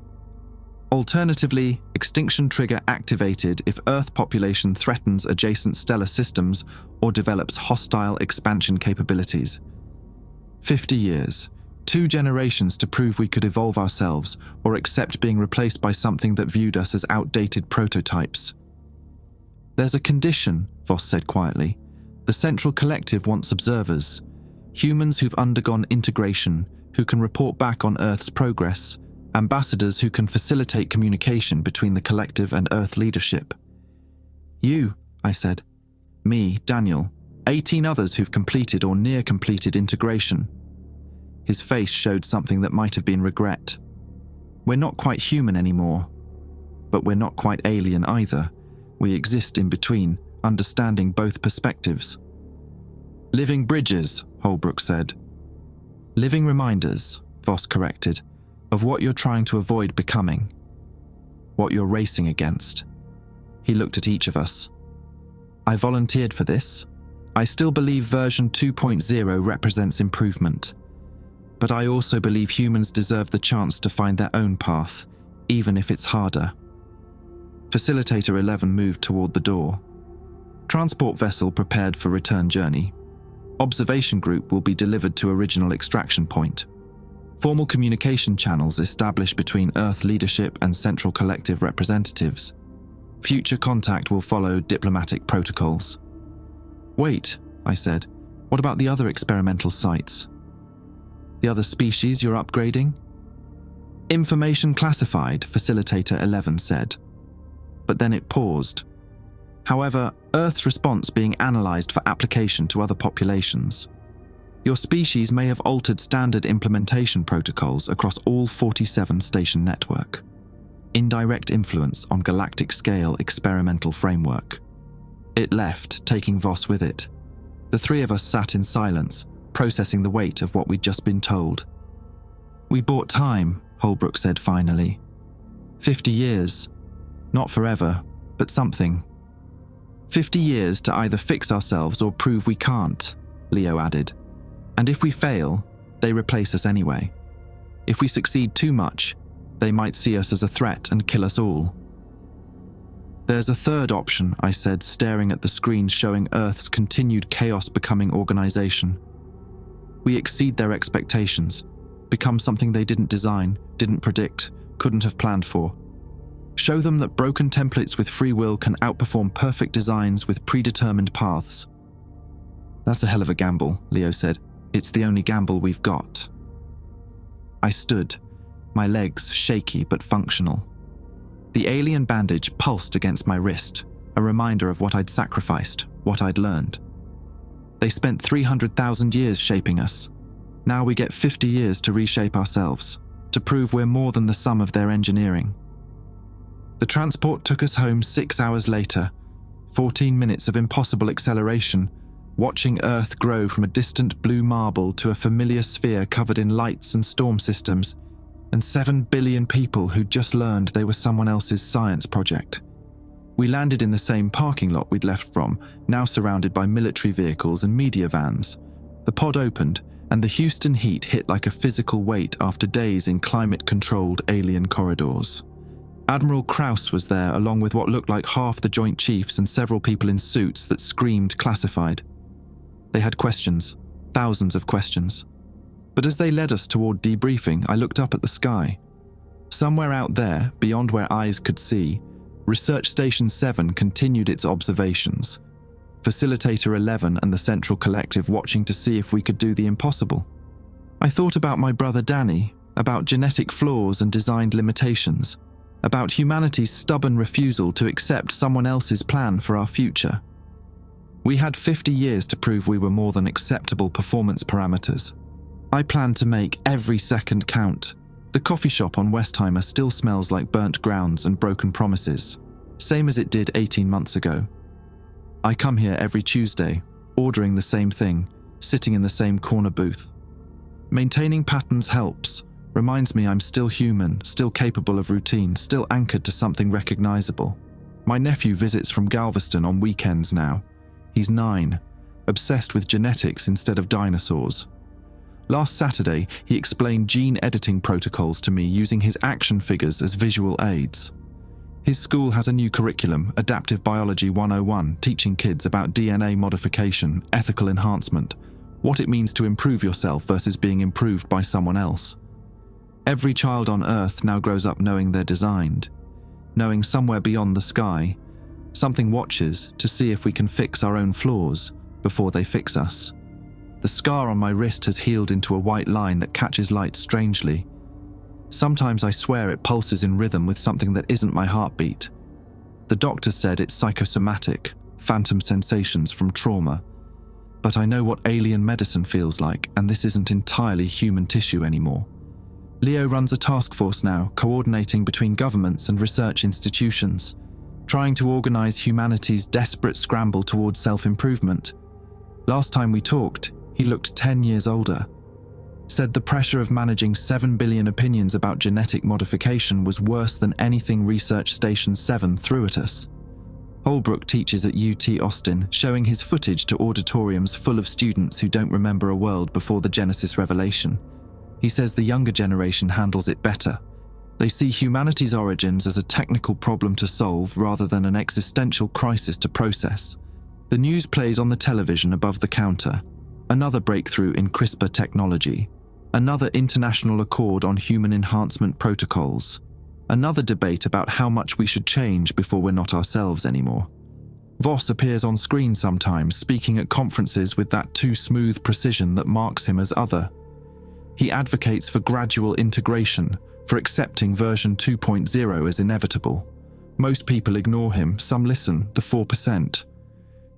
Alternatively, extinction trigger activated if Earth population threatens adjacent stellar systems or develops hostile expansion capabilities. 50 years. 2 generations to prove we could evolve ourselves or accept being replaced by something that viewed us as outdated prototypes. There's a condition, Voss said quietly. The Central Collective wants observers, humans who've undergone integration, who can report back on Earth's progress, ambassadors who can facilitate communication between the Collective and Earth leadership. You, I said. Me, Daniel. 18 others who've completed or near completed integration. His face showed something that might have been regret. We're not quite human anymore, but we're not quite alien either. We exist in between, understanding both perspectives. Living bridges, Holbrook said. Living reminders, Voss corrected, of what you're trying to avoid becoming, what you're racing against. He looked at each of us. I volunteered for this. I still believe version 2.0 represents improvement. But I also believe humans deserve the chance to find their own path, even if it's harder. Facilitator 11 moved toward the door. Transport vessel prepared for return journey. Observation group will be delivered to original extraction point. Formal communication channels established between Earth leadership and Central Collective representatives. Future contact will follow diplomatic protocols. Wait, I said. What about the other experimental sites? The other species you're upgrading? Information classified, Facilitator 11 said. But then it paused. However, Earth's response being analysed for application to other populations. Your species may have altered standard implementation protocols across all 47 station network. Indirect influence on galactic scale experimental framework. It left, taking Voss with it. The 3 of us sat in silence, processing the weight of what we'd just been told. We bought time, Holbrook said finally. 50 years. Not forever, but something. 50 years to either fix ourselves or prove we can't, Leo added. And if we fail, they replace us anyway. If we succeed too much, they might see us as a threat and kill us all. There's a third option, I said, staring at the screen showing Earth's continued chaos-becoming organization. We exceed their expectations, become something they didn't design, didn't predict, couldn't have planned for. Show them that broken templates with free will can outperform perfect designs with predetermined paths. That's a hell of a gamble, Leo said. It's the only gamble we've got. I stood. my legs shaky but functional. The alien bandage pulsed against my wrist, a reminder of what I'd sacrificed, what I'd learned. They spent 300,000 years shaping us. Now we get 50 years to reshape ourselves, to prove we're more than the sum of their engineering. The transport took us home 6 hours later, 14 minutes of impossible acceleration, watching Earth grow from a distant blue marble to a familiar sphere covered in lights and storm systems, and 7 billion people who'd just learned they were someone else's science project. We landed in the same parking lot we'd left from, now surrounded by military vehicles and media vans. The pod opened, and the Houston heat hit like a physical weight after days in climate-controlled alien corridors. Admiral Krauss was there, along with what looked like half the Joint Chiefs and several people in suits that screamed classified. They had questions, thousands of questions. But as they led us toward debriefing, I looked up at the sky. Somewhere out there, beyond where eyes could see, Research Station 7 continued its observations. Facilitator 11 and the Central Collective watching to see if we could do the impossible. I thought about my brother Danny, about genetic flaws and designed limitations, about humanity's stubborn refusal to accept someone else's plan for our future. We had 50 years to prove we were more than acceptable performance parameters. I planned to make every second count. The coffee shop on Westheimer still smells like burnt grounds and broken promises, same as it did 18 months ago. I come here every Tuesday, ordering the same thing, sitting in the same corner booth. Maintaining patterns helps, reminds me I'm still human, still capable of routine, still anchored to something recognizable. My nephew visits from Galveston on weekends now. He's 9, obsessed with genetics instead of dinosaurs. Last Saturday, he explained gene editing protocols to me using his action figures as visual aids. His school has a new curriculum, Adaptive Biology 101, teaching kids about DNA modification, ethical enhancement, what it means to improve yourself versus being improved by someone else. Every child on Earth now grows up knowing they're designed, knowing somewhere beyond the sky, something watches to see if we can fix our own flaws before they fix us. The scar on my wrist has healed into a white line that catches light strangely. Sometimes I swear it pulses in rhythm with something that isn't my heartbeat. The doctor said it's psychosomatic, phantom sensations from trauma. But I know what alien medicine feels like, and this isn't entirely human tissue anymore. Leo runs a task force now, coordinating between governments and research institutions, trying to organize humanity's desperate scramble towards self-improvement. Last time we talked, he looked 10 years older. Said the pressure of managing 7 billion opinions about genetic modification was worse than anything Research Station 7 threw at us. Holbrook teaches at UT Austin, showing his footage to auditoriums full of students who don't remember a world before the Genesis revelation. He says the younger generation handles it better. They see humanity's origins as a technical problem to solve rather than an existential crisis to process. The news plays on the television above the counter. Another breakthrough in CRISPR technology. Another international accord on human enhancement protocols. Another debate about how much we should change before we're not ourselves anymore. Voss appears on screen sometimes, speaking at conferences with that too smooth precision that marks him as other. He advocates for gradual integration, for accepting version 2.0 as inevitable. Most people ignore him, some listen, the 4%.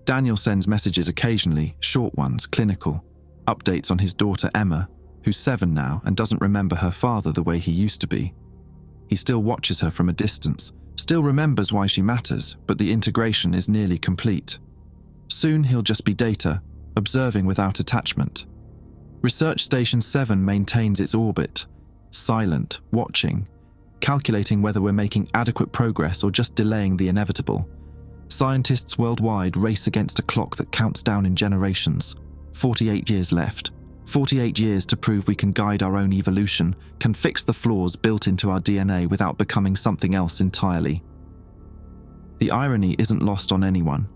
Daniel sends messages occasionally, short ones, clinical. Updates on his daughter Emma, who's 7 now and doesn't remember her father the way he used to be. He still watches her from a distance, still remembers why she matters, but the integration is nearly complete. Soon he'll just be data, observing without attachment. Research Station 7 maintains its orbit, silent, watching, calculating whether we're making adequate progress or just delaying the inevitable. Scientists worldwide race against a clock that counts down in generations. 48 years left. 48 years to prove we can guide our own evolution, can fix the flaws built into our DNA without becoming something else entirely. The irony isn't lost on anyone.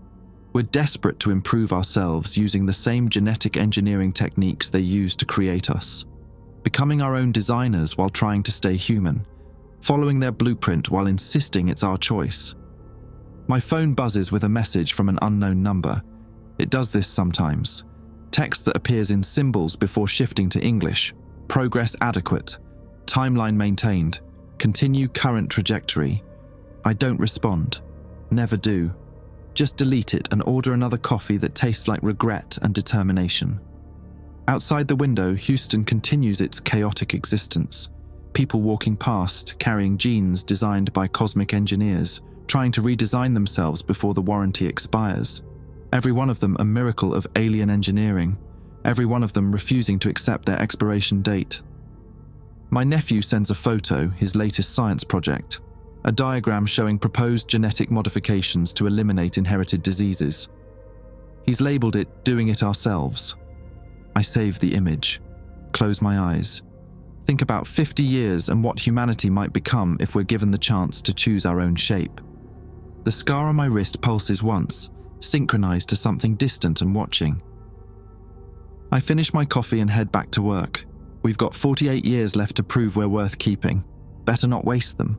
We're desperate to improve ourselves using the same genetic engineering techniques they use to create us. Becoming our own designers while trying to stay human. Following their blueprint while insisting it's our choice. My phone buzzes with a message from an unknown number. It does this sometimes. Text that appears in symbols before shifting to English. Progress adequate. Timeline maintained. Continue current trajectory. I don't respond. Never do. Just delete it and order another coffee that tastes like regret and determination. Outside the window, Houston continues its chaotic existence. People walking past, carrying genes designed by cosmic engineers, trying to redesign themselves before the warranty expires. Every one of them a miracle of alien engineering. Every one of them refusing to accept their expiration date. My nephew sends a photo, his latest science project, a diagram showing proposed genetic modifications to eliminate inherited diseases. He's labeled it "Doing It Ourselves." I save the image, close my eyes, think about 50 years and what humanity might become if we're given the chance to choose our own shape. The scar on my wrist pulses once, synchronized to something distant and watching. I finish my coffee and head back to work. We've got 48 years left to prove we're worth keeping. Better not waste them.